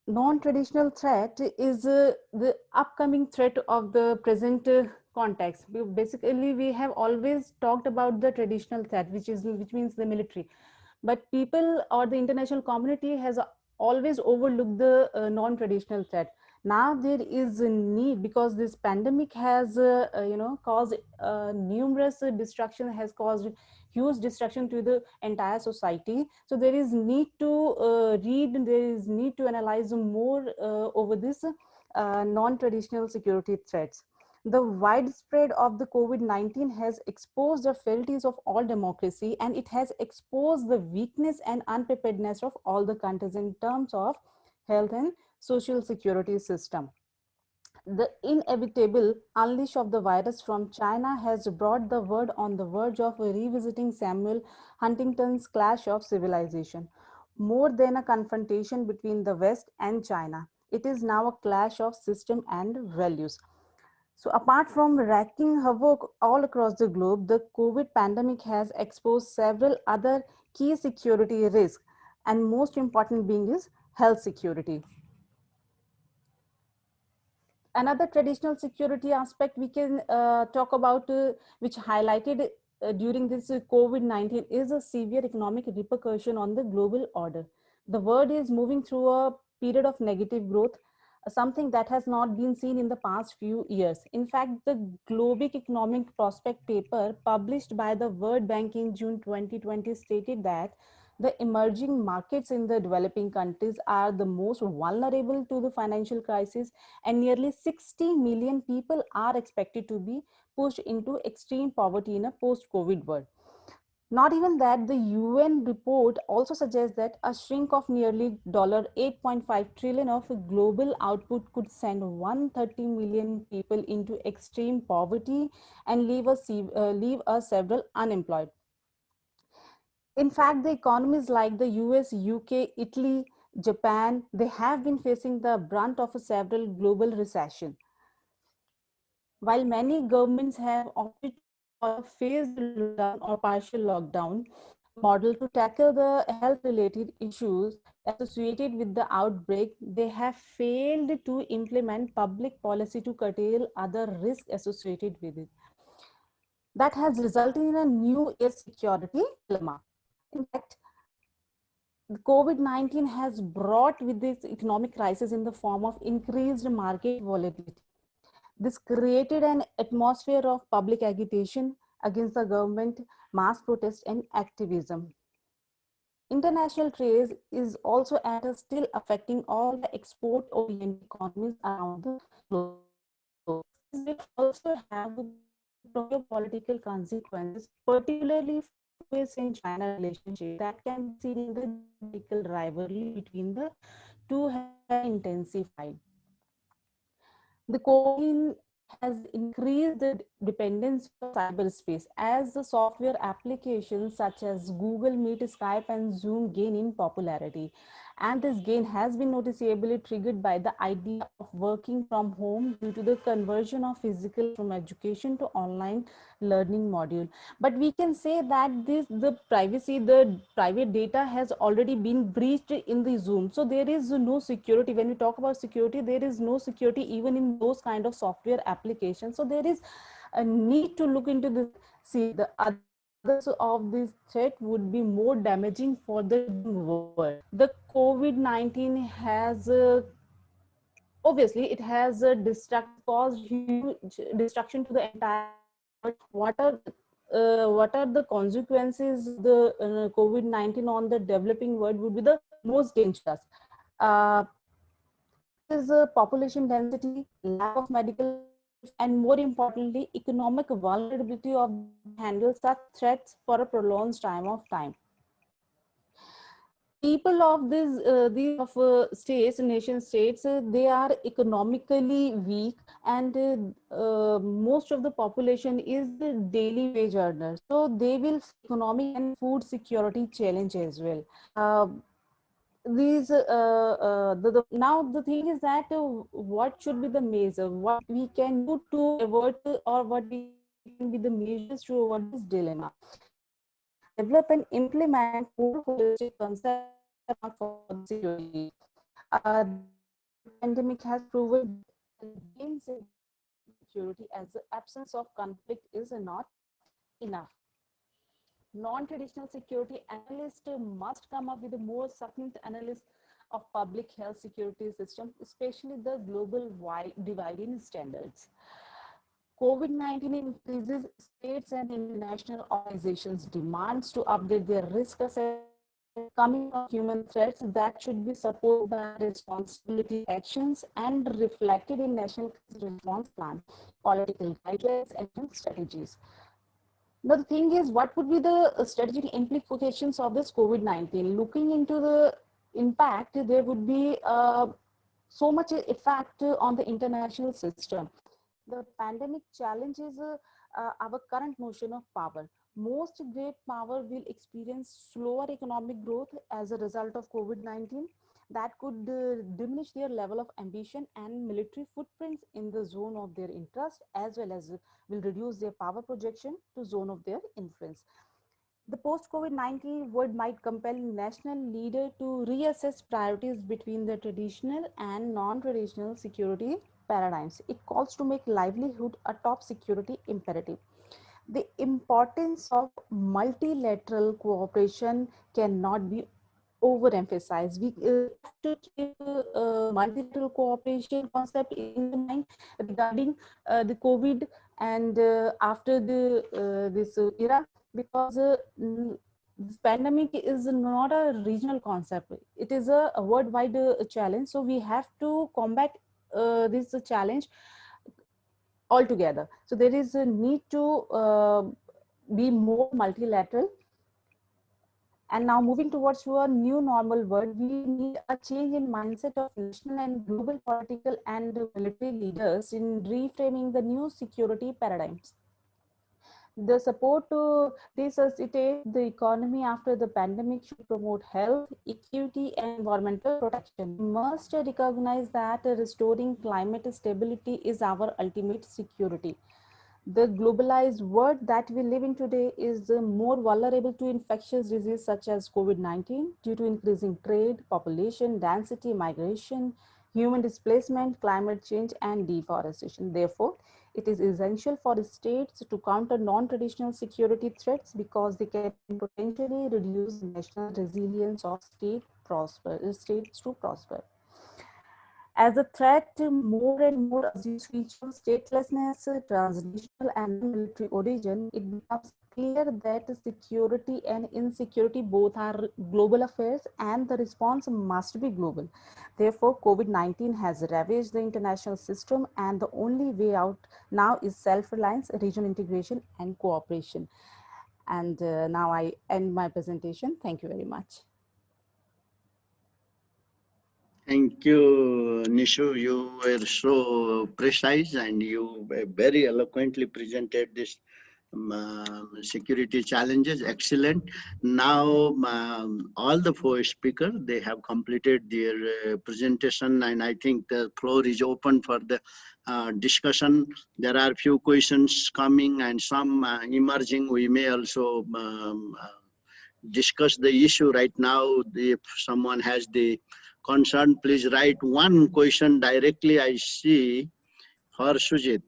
Non-traditional threat is the upcoming threat of the present context. Basically, we have always talked about the traditional threat, which means the military. But people or the international community has always overlooked the non-traditional threat. Now there is a need, because this pandemic has caused numerous destruction, has caused huge destruction to the entire society. So there is need to read, there is need to analyze more over this non-traditional security threats. The widespread of the COVID-19 has exposed the frailties of all democracy, and it has exposed the weakness and unpreparedness of all the countries in terms of health and social security system. The inevitable unleash of the virus from China has brought the world on the verge of revisiting Samuel Huntington's Clash of Civilization. More than a confrontation between the West and China, it is now a clash of system and values. So apart from wreaking havoc all across the globe, the COVID pandemic has exposed several other key security risks, and most important being is health security. Another traditional security aspect we can talk about, which highlighted during this COVID-19, is a severe economic repercussion on the global order. The world is moving through a period of negative growth, something that has not been seen in the past few years. In fact, the Global Economic Prospect paper published by the World Bank in June 2020 stated that the emerging markets in the developing countries are the most vulnerable to the financial crisis, and nearly 60 million people are expected to be pushed into extreme poverty in a post-COVID world. Not even that, the UN report also suggests that a shrink of nearly $8.5 trillion of global output could send 130 million people into extreme poverty and leave us several unemployed. In fact, the economies like the US, UK, Italy, Japan, they have been facing the brunt of several global recession. While many governments have opted for a phased lockdown or partial lockdown model to tackle the health-related issues associated with the outbreak, they have failed to implement public policy to curtail other risks associated with it. That has resulted in a new age security dilemma. In fact, COVID-19 has brought with this economic crisis in the form of increased market volatility. This created an atmosphere of public agitation, against the government, mass protest and activism. International trade is also at a still affecting all the export-oriented economies around the globe. This will also have geopolitical consequences, particularly for US and China relationship that can be seen in the geopolitical rivalry between the two has intensified. The COVID has increased the dependency of cyberspace as the software applications such as Google Meet, Skype, and Zoom gain in popularity. And this gain has been noticeably triggered by the idea of working from home due to the conversion of physical from education to online learning module. But we can say that the private data has already been breached in the Zoom. So there is no security. When we talk about security, there is no security even in those kind of software applications. So there is a need to look into this. See, the others of this threat would be more damaging for the world. The COVID-19 has obviously it has caused huge destruction to the entire world. What are the consequences of the COVID-19 on the developing world would be the most dangerous. Uh, it is population density, lack of medical resources, and more importantly, economic vulnerability of handle such threats for a prolonged time of time. People of these of states, nation states, they are economically weak, and most of the population is the daily wage earner. So they will face economic and food security challenge as well. Now the thing is that what should be the measure, what we can do to avoid, or what we can be the measures to avoid this dilemma. We have to develop and implement more holistic concepts for the security. The pandemic has proven that gains in security as the absence of conflict is not enough. Non-traditional security analysts must come up with a more succinct analysis of public health security system, especially the global dividing standards. COVID-19 increases states and international organizations' demands to update their risk assessment coming from human threats that should be supported by responsibility actions and reflected in national response plan, political guidelines, and strategies. Now, the thing is, what would be the strategic implications of this COVID-19? Looking into the impact, there would be so much effect on the international system. The pandemic challenges our current notion of power. Most great power will experience slower economic growth as a result of COVID-19 that could diminish their level of ambition and military footprints in the zone of their interest, as well as will reduce their power projection to zone of their influence. The post-COVID-19 world might compel national leaders to reassess priorities between the traditional and non-traditional security paradigms. It calls to make livelihood a top security imperative. The importance of multilateral cooperation cannot be overemphasized. We have to keep multilateral cooperation concept in the mind regarding the COVID and after this era, because this pandemic is not a regional concept. It is a worldwide challenge. So we have to combat this challenge altogether. So there is a need to be more multilateral. And now moving towards a new normal world, we need a change in mindset of national and global political and military leaders in reframing the new security paradigms. The support to resuscitate the economy after the pandemic should promote health, equity, and environmental protection. We must recognize that restoring climate stability is our ultimate security. The globalized world that we live in today is more vulnerable to infectious disease such as COVID-19 due to increasing trade, population density, migration, human displacement, climate change, and deforestation. Therefore, it is essential for states to counter non-traditional security threats because they can potentially reduce national resilience of states to prosper. As a threat, more and more assumes features statelessness, transnational and military origin, it becomes clear that security and insecurity both are global affairs and the response must be global. Therefore, COVID-19 has ravaged the international system and the only way out now is self-reliance, regional integration and cooperation. And now I end my presentation. Thank you very much. Thank you, Nishu. You were so precise and you very eloquently presented this security challenges. Excellent. Now, all the four speakers, they have completed their presentation, and I think the floor is open for the discussion. There are few questions coming and some emerging. We may also discuss the issue right now. If someone has the concern, please write one question directly. I see for Sujit.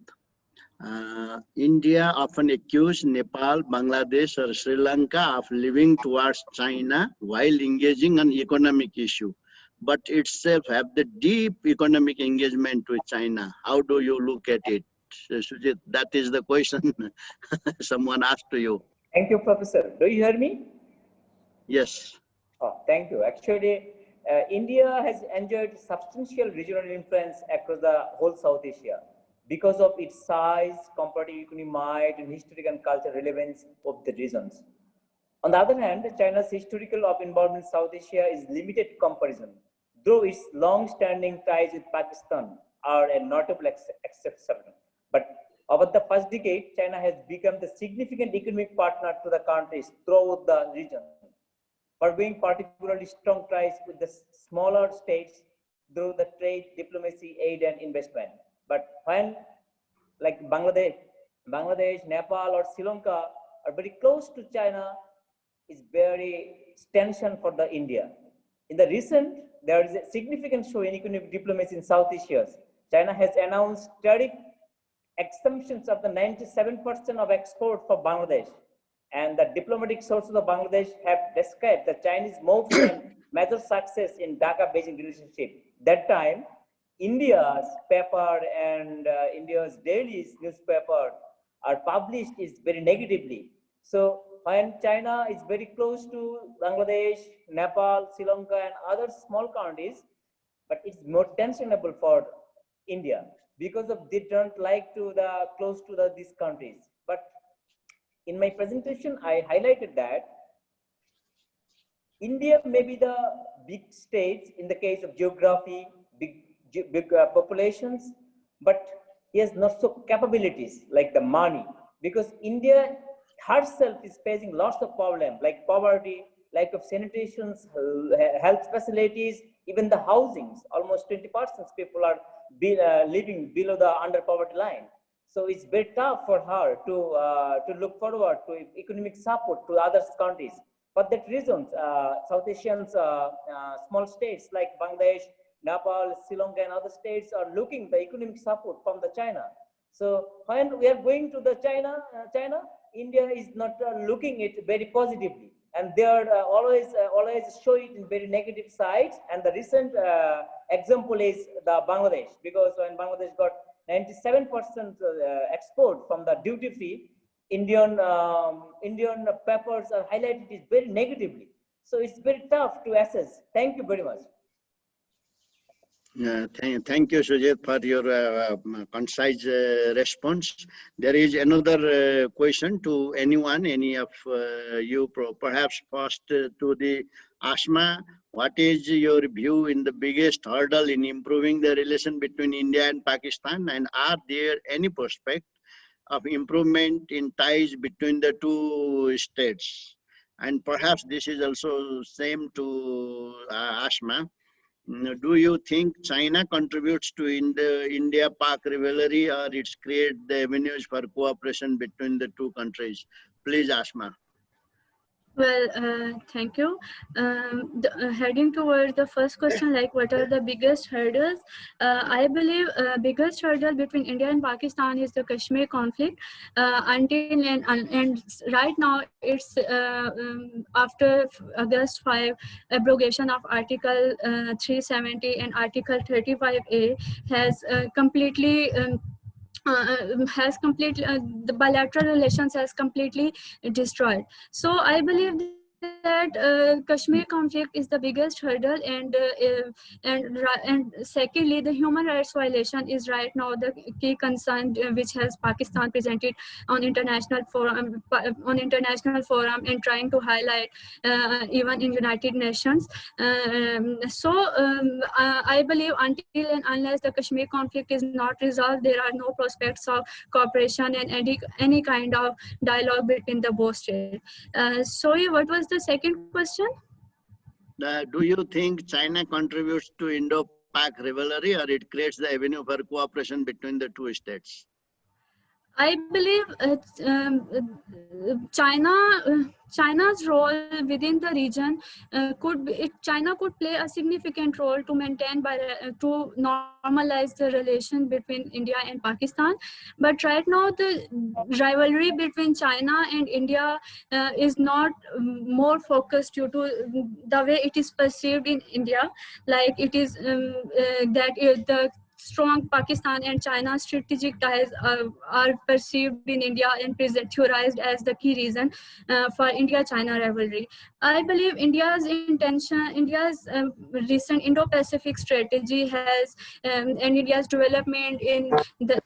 India often accused Nepal, Bangladesh or Sri Lanka of living towards China while engaging on economic issue, but itself have the deep economic engagement with China. How do you look at it? Sujit, that is the question someone asked to you. Thank you, Professor. Do you hear me? Yes. Oh, thank you. Actually, India has enjoyed substantial regional influence across the whole South Asia because of its size, comparative economic might, and historical and cultural relevance of the regions. On the other hand, China's historical involvement in South Asia is limited comparison, though its long-standing ties with Pakistan are a notable exception. But over the past decade, China has become the significant economic partner to the countries throughout the region, pursuing particularly strong ties with the smaller states through the trade, diplomacy, aid, and investment. But when, like Bangladesh, Nepal, or Sri Lanka are very close to China, is very tension for the India. In the recent, there is a significant show in economic diplomacy in South Asia. China has announced tariff exemptions of the 97% of export for Bangladesh. And the diplomatic sources of Bangladesh have described the Chinese moves and major success in Dhaka-Beijing relationship. That time, India's paper and India's daily newspaper are published is very negatively. So when China is very close to Bangladesh, Nepal, Sri Lanka, and other small countries, but it's more tensionable for India because of they don't like to the close to these countries. But in my presentation, I highlighted that India may be the big states in the case of geography, big populations, but he has not so capabilities like the money, because India herself is facing lots of problems like poverty, lack of sanitation, health facilities, even the housings. Almost 20% people are living below the under poverty line. So it's very tough for her to look forward to economic support to other countries. For that reason, South Asian small states like Bangladesh, Nepal, Sri Lanka, and other states are looking the economic support from the China. So when we are going to the China, India is not looking it very positively, and they are always show it in very negative sides. And the recent example is the Bangladesh, because when Bangladesh got 97% export from the duty free, Indian papers are highlighted it very negatively. So it's very tough to assess. Thank you very much. Thank you, Sujit, for your concise response. There is another question to anyone, any of you, perhaps first to the Asma. What is your view in the biggest hurdle in improving the relation between India and Pakistan, and are there any prospect of improvement in ties between the two states? And perhaps this is also same to Asma. Do you think China contributes to India-Pak rivalry, or it's create the avenues for cooperation between the two countries? Please, Asma. Well, thank you. Heading towards the first question, like what are the biggest hurdles? I believe biggest hurdle between India and Pakistan is the Kashmir conflict. Until and right now it's after August 5 abrogation of Article 370 and Article 35A has completely the bilateral relations has completely destroyed. So I believe that Kashmir conflict is the biggest hurdle, and secondly, the human rights violation is right now the key concern which has Pakistan presented on international forum and trying to highlight even in United Nations. I believe until and unless the Kashmir conflict is not resolved, there are no prospects of cooperation and any kind of dialogue between the both states. Sorry, what was the second question? Do you think China contributes to Indo-Pak rivalry, or it creates the avenue for cooperation between the two states? I believe China, China's role within the region China could play a significant role to to normalize the relation between India and Pakistan. But right now, the rivalry between China and India is not more focused due to the way it is perceived in India, like it is the strong Pakistan and China strategic ties are perceived in India and theorized as the key reason for India-China rivalry. I believe India's recent Indo-Pacific strategy and India's development in that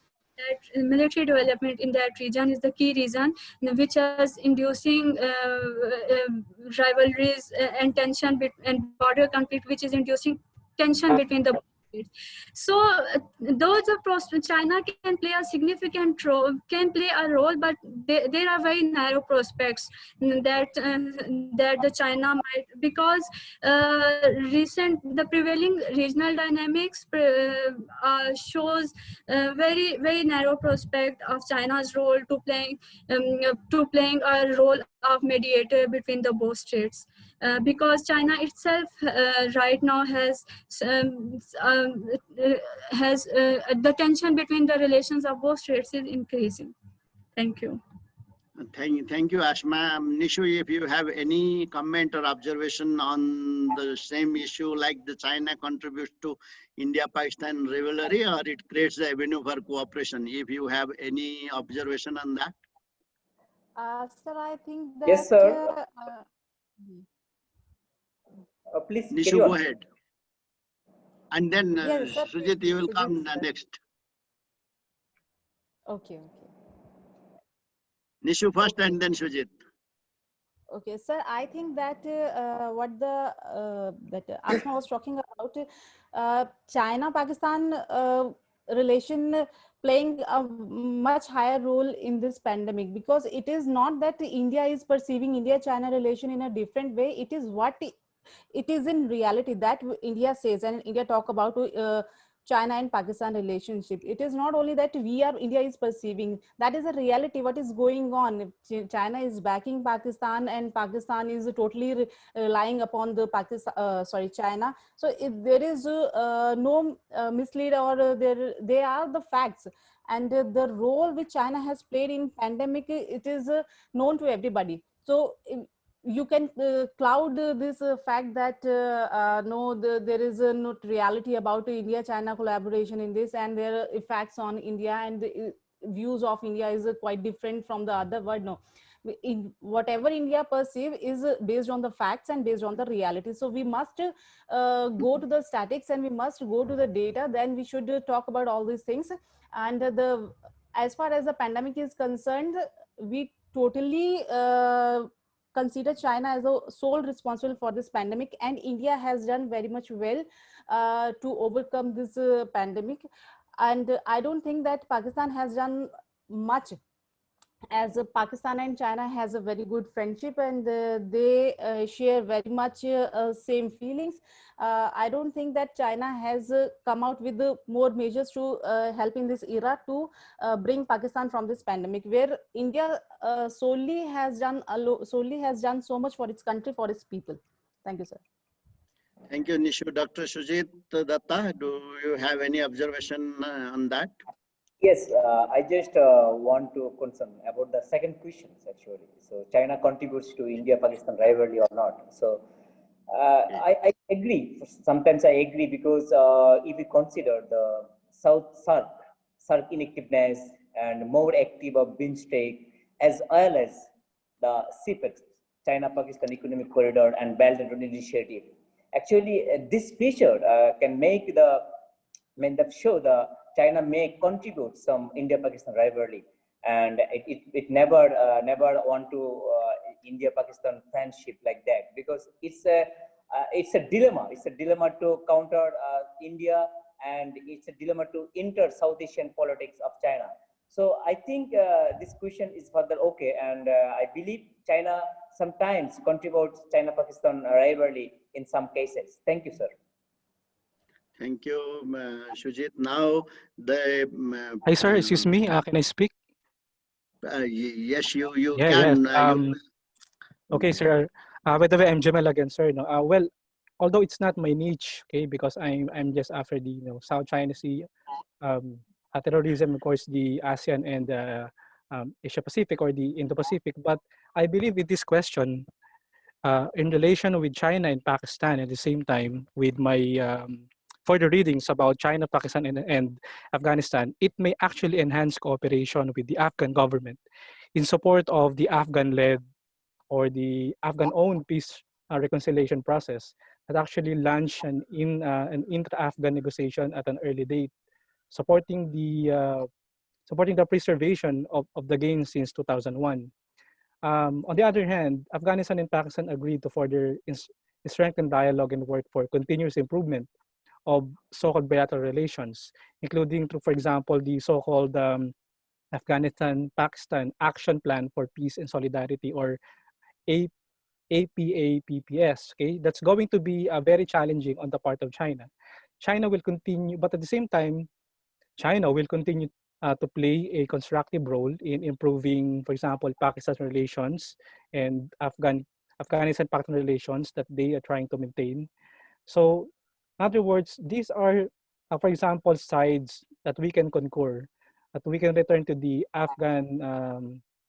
military development in that region is the key reason which is inducing rivalries and tension and border conflict, which is inducing tension between the states. So China can play a significant role, but there are very narrow prospects that the China might, because the prevailing regional dynamics shows very narrow prospect of China's role to playing a role of mediator between the both states. Because China itself right now um, um, the tension between the relations of both states is increasing. Thank you. Thank you, Ashma. Nishu, if you have any comment or observation on the same issue, like the China contributes to India-Pakistan rivalry, or it creates the avenue for cooperation, if you have any observation on that? Sir, I think that... Yes, sir. Please Nishu, go ahead. And then Yes, sir, Sujit, you will Sujit, come sir. next. Okay. Nishu first, and then Sujit. Okay, sir. I think that what Asma was talking about, China-Pakistan relation playing a much higher role in this pandemic, because it is not that India is perceiving India-China relation in a different way. It is what it is in reality that India says, and India talk about China and Pakistan relationship. It is not only that India is perceiving, that is a reality what is going on. China is backing Pakistan, and Pakistan is totally relying upon the China. So if there is no mislead, or they are the facts, and the role which China has played in pandemic, it is known to everybody. So you can cloud this fact that no, there is no reality about India-China collaboration in this, and their effects on India and the views of India is quite different from the other word. No, in whatever India perceive is based on the facts and based on the reality. So we must go to the statics, and we must go to the data. Then we should talk about all these things. And as far as the pandemic is concerned, we totally consider China as a sole responsible for this pandemic, and India has done very much well to overcome this pandemic. And I don't think that Pakistan has done much as Pakistan and China has a very good friendship, and they share very much same feelings. I don't think that China has come out with more measures to help in this era to bring Pakistan from this pandemic, where India solely has done so much for its country, for its people. Thank you, sir. Thank you, Nishu. Dr. Sujit Datta, do you have any observation on that? Yes, I just want to concern about the second questions actually. So China contributes to India-Pakistan rivalry or not? So I agree. Sometimes I agree because if we consider the South inactiveness and more active of BIMSTEC, as well as the CPEC, China-Pakistan Economic Corridor and Belt and Road Initiative. Actually, this feature can make the that show the China may contribute some India-Pakistan rivalry, and it never want to India-Pakistan friendship like that, because it's a dilemma. It's a dilemma to counter India, and it's a dilemma to enter South Asian politics of China. So I think this question is further okay, and I believe China sometimes contributes China-Pakistan rivalry in some cases. Thank you, sir. Thank you, Sujit. Now, the Hi, sir. Excuse me. Can I speak? yes, you Yes. can. Okay, sir. By the way, I'm Jamel again, sir. No, well, although it's not my niche, okay, because I'm just after the South China Sea, terrorism, of course, the ASEAN and Asia Pacific or the Indo Pacific. But I believe with this question, in relation with China and Pakistan, at the same time with my further readings about China, Pakistan, and Afghanistan, it may actually enhance cooperation with the Afghan government in support of the Afghan-led or the Afghan-owned peace reconciliation process that actually launched an intra-Afghan negotiation at an early date, supporting the preservation of the gains since 2001. On the other hand, Afghanistan and Pakistan agreed to further strengthen dialogue and work for continuous improvement of so-called bilateral relations, including through, for example, the so-called Afghanistan-Pakistan Action Plan for Peace and Solidarity, or APAPPS. Okay, that's going to be very challenging on the part of China. China will continue, but at the same time, China will continue to play a constructive role in improving, for example, Pakistan's relations and Afghanistan-Pakistan relations that they are trying to maintain. So, in other words, these are, for example, sides that we can concur, that we can return to the Afghan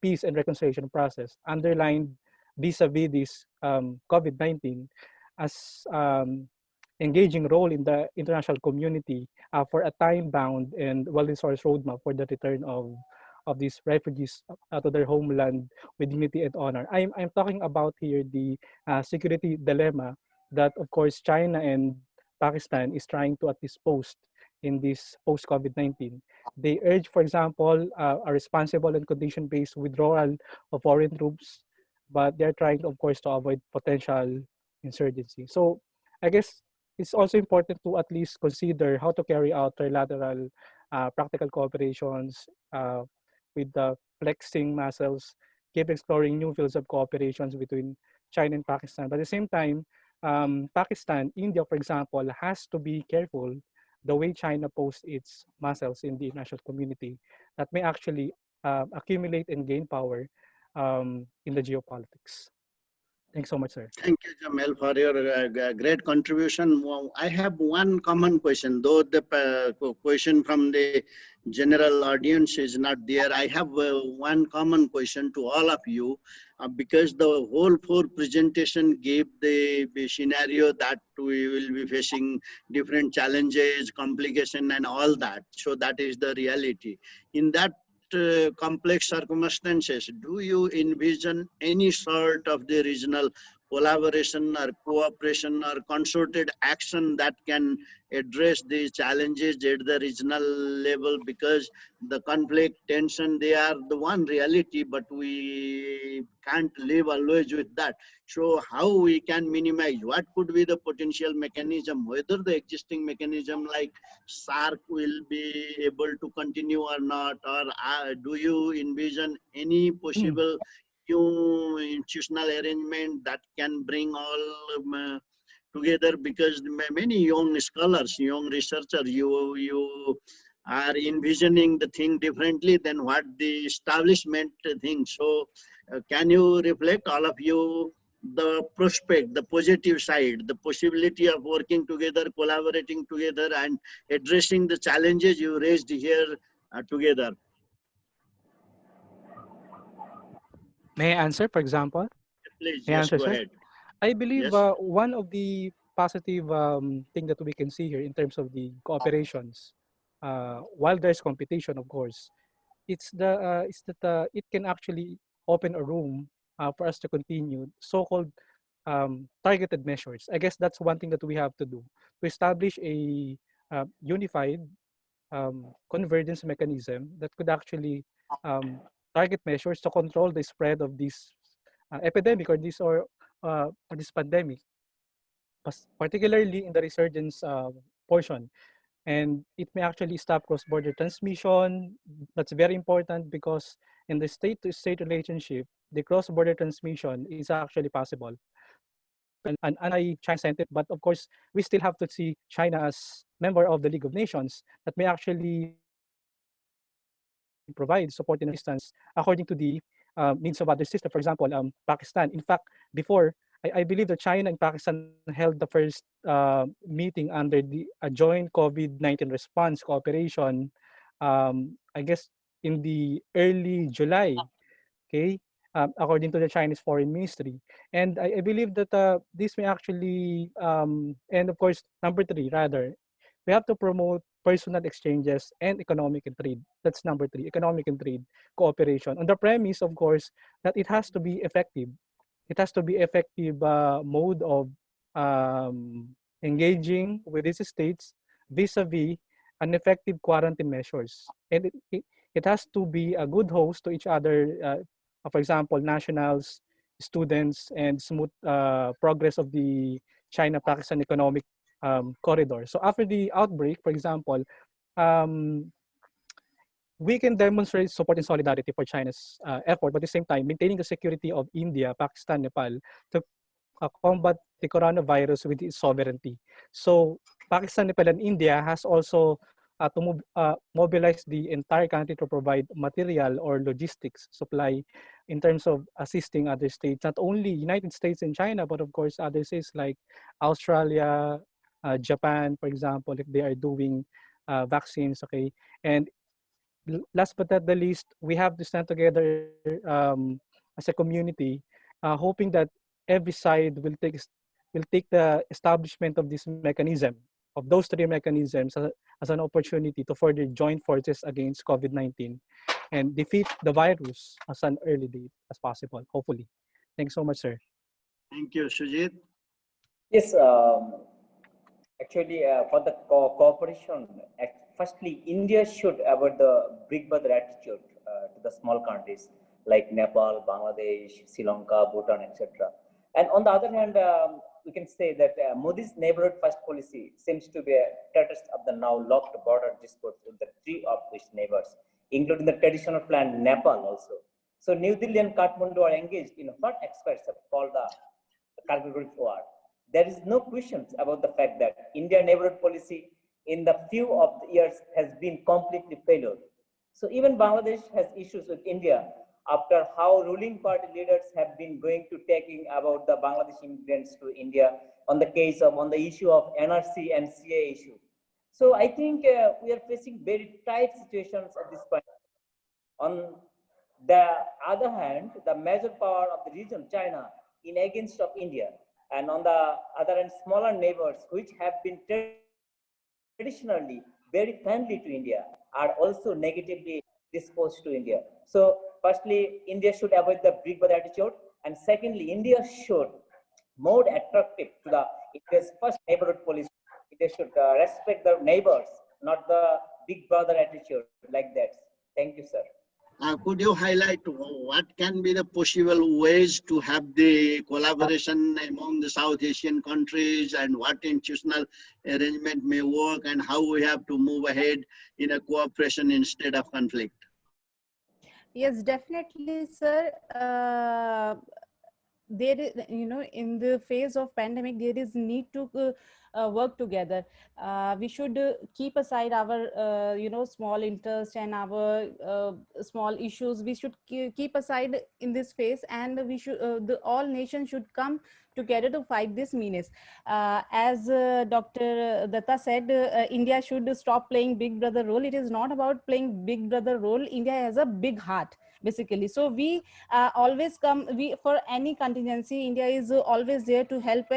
peace and reconciliation process, underlined vis-a-vis this COVID-19 as engaging role in the international community for a time-bound and well-resourced roadmap for the return of these refugees to their homeland with dignity and honor. I'm talking about here the security dilemma that, of course, China and Pakistan is trying to at least post in this post-COVID-19. They urge, for example, a responsible and condition-based withdrawal of foreign troops, but they're trying, of course, to avoid potential insurgency. So I guess it's also important to at least consider how to carry out trilateral practical cooperations with the flexing muscles, keep exploring new fields of cooperations between China and Pakistan. But at the same time, Pakistan, India, for example, has to be careful the way China posts its muscles in the international community that may actually accumulate and gain power in the geopolitics. Thanks so much, sir. Thank you, Jamel, for your great contribution. Well, I have one common question, though the question from the general audience is not there. I have one common question to all of you, because the whole four presentation gave the scenario that we will be facing different challenges, complication, and all that. So that is the reality. In that complex circumstances, do you envision any sort of the regional collaboration or cooperation or concerted action that can address these challenges at the regional level, because the conflict, tension, they are the one reality, but we can't live always with that. So how we can minimize, what could be the potential mechanism, whether the existing mechanism like SARC will be able to continue or not, or do you envision any possible new institutional arrangement that can bring all together, because many young scholars, young researchers, you are envisioning the thing differently than what the establishment thinks. So can you reflect, all of you, the prospect, the positive side, the possibility of working together, collaborating together, and addressing the challenges you raised here together? May I answer, for example? Please, May I yes, answer, go sir? ahead. I believe Yes. one of the positive thing that we can see here in terms of the cooperations, while there's competition, of course, it's that it can actually open a room for us to continue so-called targeted measures. I guess that's one thing that we have to do to establish a unified convergence mechanism that could actually target measures to control the spread of this epidemic or this pandemic, particularly in the resurgence portion. And it may actually stop cross-border transmission. That's very important because in the state-to-state relationship, the cross-border transmission is actually possible. An anti-China sentiment, but of course, we still have to see China as member of the League of Nations that may actually provide support and assistance according to the needs of other systems. For example, Pakistan. In fact, before, I believe that China and Pakistan held the first meeting under the joint COVID-19 response cooperation, I guess in the early July, okay, according to the Chinese Foreign Ministry. And I believe that this may actually, and of course, number three, rather, we have to promote personal exchanges and economic and trade. That's number three, economic and trade cooperation. On the premise, of course, that it has to be effective. It has to be effective mode of engaging with these states vis-a-vis an effective quarantine measures. And it has to be a good host to each other, for example, nationals, students, and smooth progress of the China-Pakistan economic corridor. So after the outbreak, for example, we can demonstrate support and solidarity for China's effort, but at the same time, maintaining the security of India, Pakistan, Nepal to combat the coronavirus with its sovereignty. So Pakistan, Nepal, and India has also to mobilize the entire country to provide material or logistics supply in terms of assisting other states, not only United States and China, but of course other states like Australia, Japan, for example, if they are doing vaccines, okay. And last but not the least, we have to stand together as a community, hoping that every side will take the establishment of this mechanism, of those three mechanisms, as an opportunity to further join forces against COVID-19 and defeat the virus as an early date as possible, hopefully. Thanks so much, sir. Thank you, Sujit. Yes, actually, for the cooperation, firstly, India should avoid the big brother attitude to the small countries like Nepal, Bangladesh, Sri Lanka, Bhutan, etc. And on the other hand, we can say that Modi's neighborhood first policy seems to be a status of the now locked border disputes with the three of which neighbors, including the traditional plan Nepal also. So New Delhi and Kathmandu are engaged in what experts have called the Kargil War. There is no questions about the fact that India neighborhood policy in the few of the years has been completely failed. So even Bangladesh has issues with India after how ruling party leaders have been going to taking about the Bangladeshi immigrants to India on the issue of NRC and CA issue. So I think we are facing very tight situations at this point. On the other hand, the major power of the region, China, in against of India, and on the other hand, smaller neighbors, which have been traditionally very friendly to India, are also negatively disposed to India. So, firstly, India should avoid the big brother attitude, and secondly, India should more attractive to the India's first neighborhood policy. India should respect their neighbors, not the big brother attitude like that. Thank you, sir. Could you highlight what can be the possible ways to have the collaboration among the South Asian countries, and what institutional arrangement may work, and how we have to move ahead in a cooperation instead of conflict? Yes, definitely, sir. There is, in the phase of pandemic, there is need to work together. We should keep aside our, small interest and our small issues. We should keep aside in this phase, and we should, the all nations should come together to fight this menace. As Dr. Datta said, India should stop playing big brother role. It is not about playing big brother role. India has a big heart, basically. So we always come, we for any contingency, India is always there to help.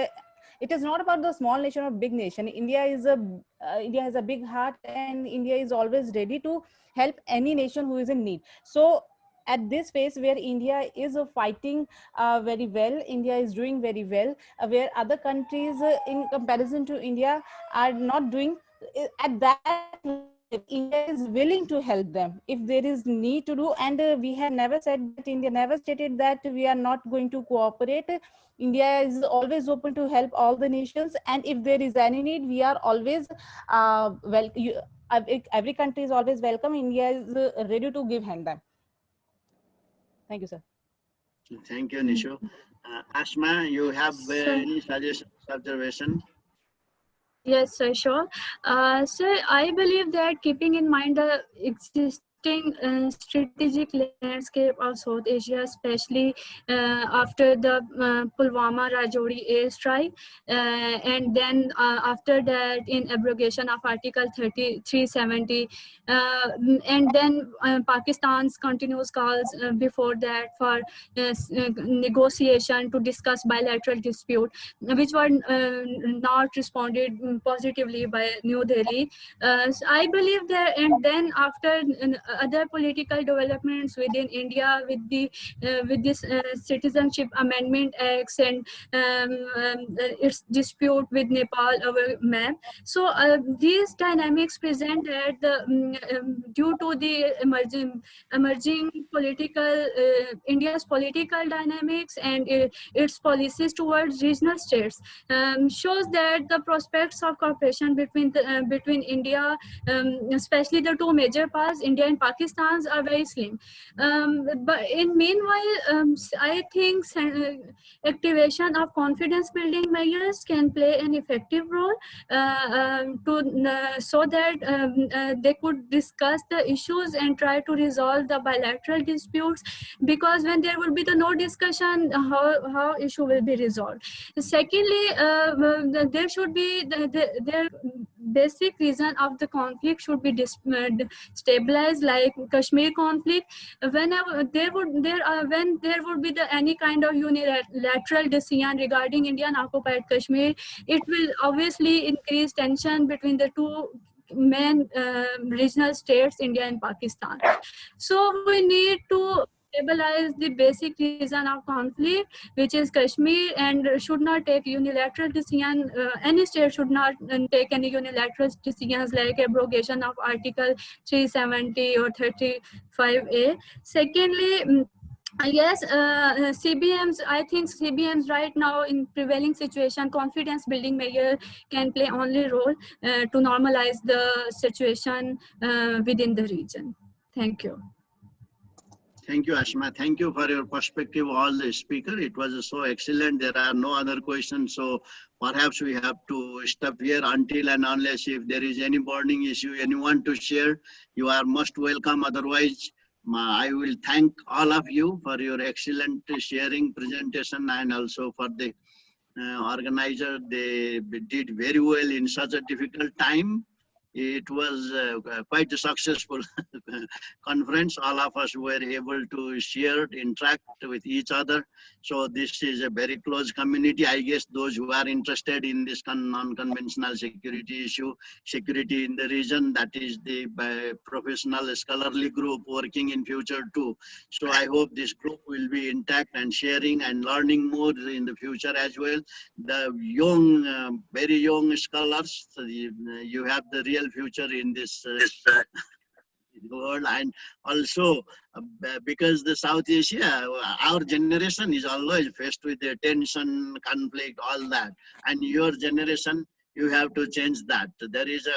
It is not about the small nation or big nation. India has a big heart, and India is always ready to help any nation who is in need. So at this phase where India is fighting very well, India is doing very well, where other countries in comparison to India are not doing at that level. India is willing to help them if there is need to do. And we have never said that, India never stated that we are not going to cooperate. India is always open to help all the nations, and if there is any need, we are always every country is always welcome. India is ready to give hand them. Thank you, sir. Thank you, Nishu. Asma, you have any suggestions, observation? Yes, sir, sure. Sir, I believe that keeping in mind the existing strategic landscape of South Asia, especially after the Pulwama Rajouri airstrike, and then after that in abrogation of Article 370, and then Pakistan's continuous calls before that for negotiation to discuss bilateral dispute, which were not responded positively by New Delhi. So I believe that, and then after other political developments within India with the with this Citizenship Amendment Acts and its dispute with Nepal, our map. So these dynamics present at the due to the emerging political India's political dynamics and its policies towards regional states, shows that the prospects of cooperation between India, especially the two major powers, India and Pakistan, are very slim. But in meanwhile, I think activation of confidence building measures can play an effective role so that they could discuss the issues and try to resolve the bilateral disputes, because when there will be no discussion, how issue will be resolved. Secondly, there should be their basic reason of the conflict should be stabilized, like Kashmir conflict. Whenever when there would be any kind of unilateral decision regarding Indian occupied Kashmir, it will obviously increase tension between the two main regional states, India and Pakistan. So we need to stabilize the basic reason of conflict, which is Kashmir, and should not take unilateral decision. Any state should not take any unilateral decisions like abrogation of Article 370 or 35A. Secondly, yes, CBMs, I think CBMs right now in prevailing situation, confidence building measure can play only role to normalize the situation within the region. Thank you. Thank you, Ashma. Thank you for your perspective, all the speaker. It was so excellent. There are no other questions. So perhaps we have to stop here until and unless if there is any burning issue anyone to share, you are most welcome. Otherwise, I will thank all of you for your excellent sharing, presentation, and also for the organizer. They did very well in such a difficult time. It was quite a successful conference. All of us were able to share, interact with each other. So this is a very close community. I guess those who are interested in this non-conventional security issue, security in the region, that is the professional scholarly group working in future too. So I hope this group will be intact and sharing and learning more in the future as well. The young, very young scholars, so you have the real future in this world. And also because the South Asia, our generation is always faced with the tension, conflict, all that. And your generation, you have to change that. There is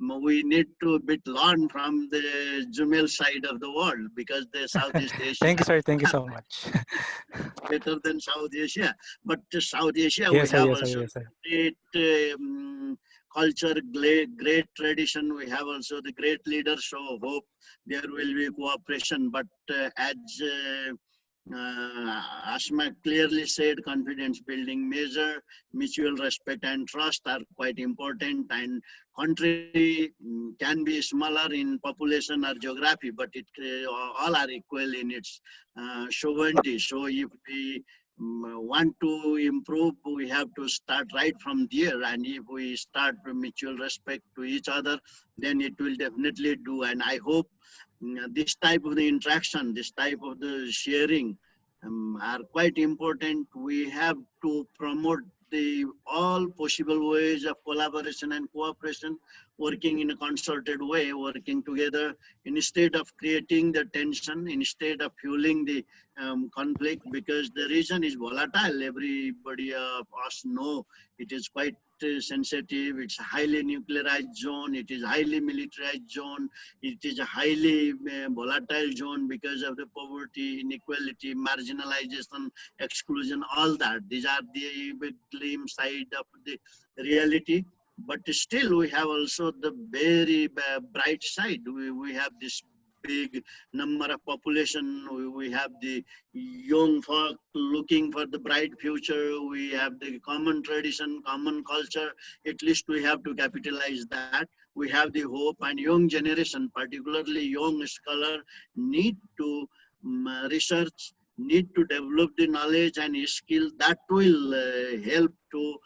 we need to learn from the Jumel side of the world, because the Southeast Asia Thank you, sir. Thank you so much. better than South Asia. But South Asia, we Yes, sir. have Yes, sir. also Yes, sir. great culture, great tradition. We have also the great leaders. So hope there will be cooperation. But as Asma clearly said, confidence building measure, mutual respect and trust are quite important. And country can be smaller in population or geography, but it all are equal in its sovereignty. So if we want to improve, we have to start right from there. And if we start with mutual respect to each other, then it will definitely do. And I hope this type of the interaction, this type of the sharing are quite important. We have to promote the all possible ways of collaboration and cooperation, working in a concerted way, working together, instead of creating the tension, instead of fueling the conflict, because the region is volatile. Everybody of us know it is quite sensitive. It's a highly nuclearized zone. It is highly militarized zone. It is a highly volatile zone because of the poverty, inequality, marginalization, exclusion, all that. These are the big glimpse side of the reality. But still, we have also the very bright side. We have this big number of population. We have the young folk looking for the bright future. We have the common tradition, common culture. At least we have to capitalize that. We have the hope, and young generation, particularly young scholar, need to research, need to develop the knowledge and skill that will help to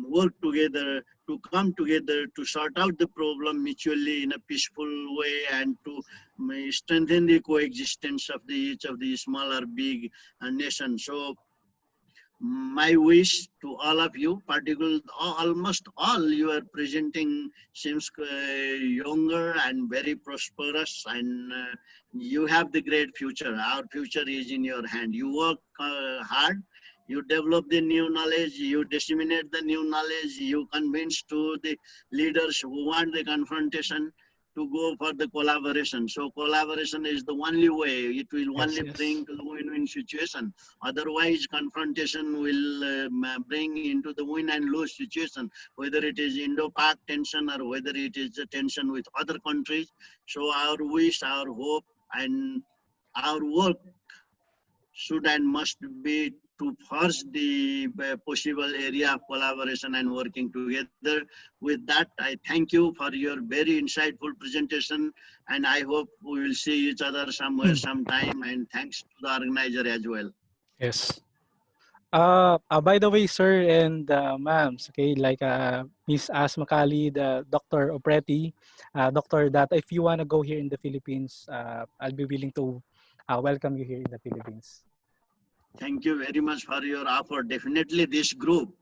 work together, to come together, to sort out the problem mutually in a peaceful way, and to strengthen the coexistence of each of the smaller big nations. So my wish to all of you, particularly almost all you are presenting seems younger and very prosperous, and you have the great future. Our future is in your hand. You work hard, you develop the new knowledge, you disseminate the new knowledge, you convince to the leaders who want the confrontation to go for the collaboration. So collaboration is the only way. It will Yes, only yes. bring to the win-win situation. Otherwise, confrontation will bring into the win and lose situation, whether it is Indo-Pak tension or whether it is a tension with other countries. So our wish, our hope, and our work should and must be to force the possible area of collaboration and working together. With that, I thank you for your very insightful presentation, and I hope we will see each other somewhere, sometime, and thanks to the organizer as well. Yes. By the way, sir and ma'ams, okay, like Miss Asma Kali, the Dr. Upreti, Doctor, that if you want to go here in the Philippines, I'll be willing to welcome you here in the Philippines. Thank you very much for your offer. Definitely this group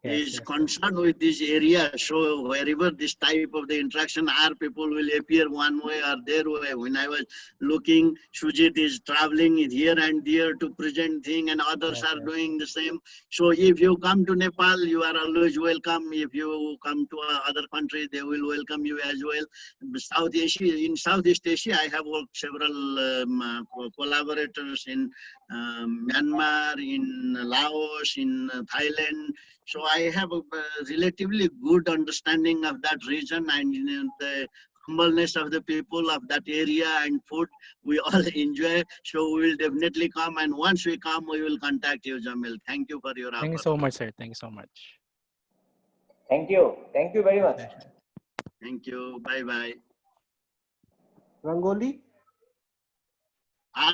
is Yes. concerned with this area. So wherever this type of the interaction are, people will appear one way or their way. When I was looking, Sujit is traveling here and there to present thing, and others are doing the same. So if you come to Nepal, you are always welcome. If you come to other country, they will welcome you as well. South Asia, in Southeast Asia, I have worked several collaborators in Myanmar, in Laos, in Thailand. So I have a relatively good understanding of that region, and the humbleness of the people of that area and food we all enjoy. So we will definitely come, and once we come, we will contact you, Jamil. Thank you for your offer. Thank you so much, sir. Thank you so much. Thank you. Thank you very much. Thank you. Bye-bye. Rangoli, Are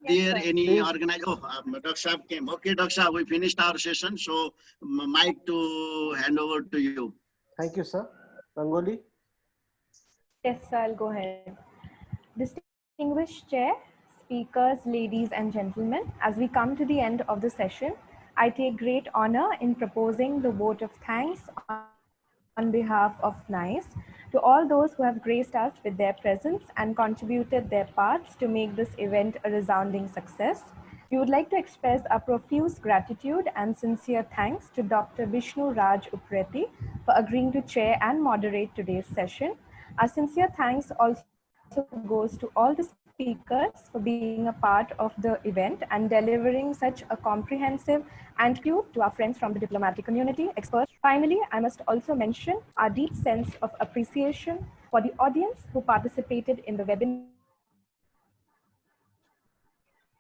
Yes, there sir. any please. organized? Oh, Dr. Saab came. Okay, Dr. Saab, we finished our session. So, mic to hand over to you. Thank you, sir. Rangoli. Yes, sir, I'll go ahead. Distinguished Chair, speakers, ladies and gentlemen, as we come to the end of the session, I take great honor in proposing the vote of thanks on behalf of NICE to all those who have graced us with their presence and contributed their parts to make this event a resounding success. We would like to express our profuse gratitude and sincere thanks to Dr. Bishnu Raj Upreti for agreeing to chair and moderate today's session. Our sincere thanks also goes to all the speakers for being a part of the event and delivering such a comprehensive and to our friends from the diplomatic community, experts. Finally, I must also mention our deep sense of appreciation for the audience who participated in the webinar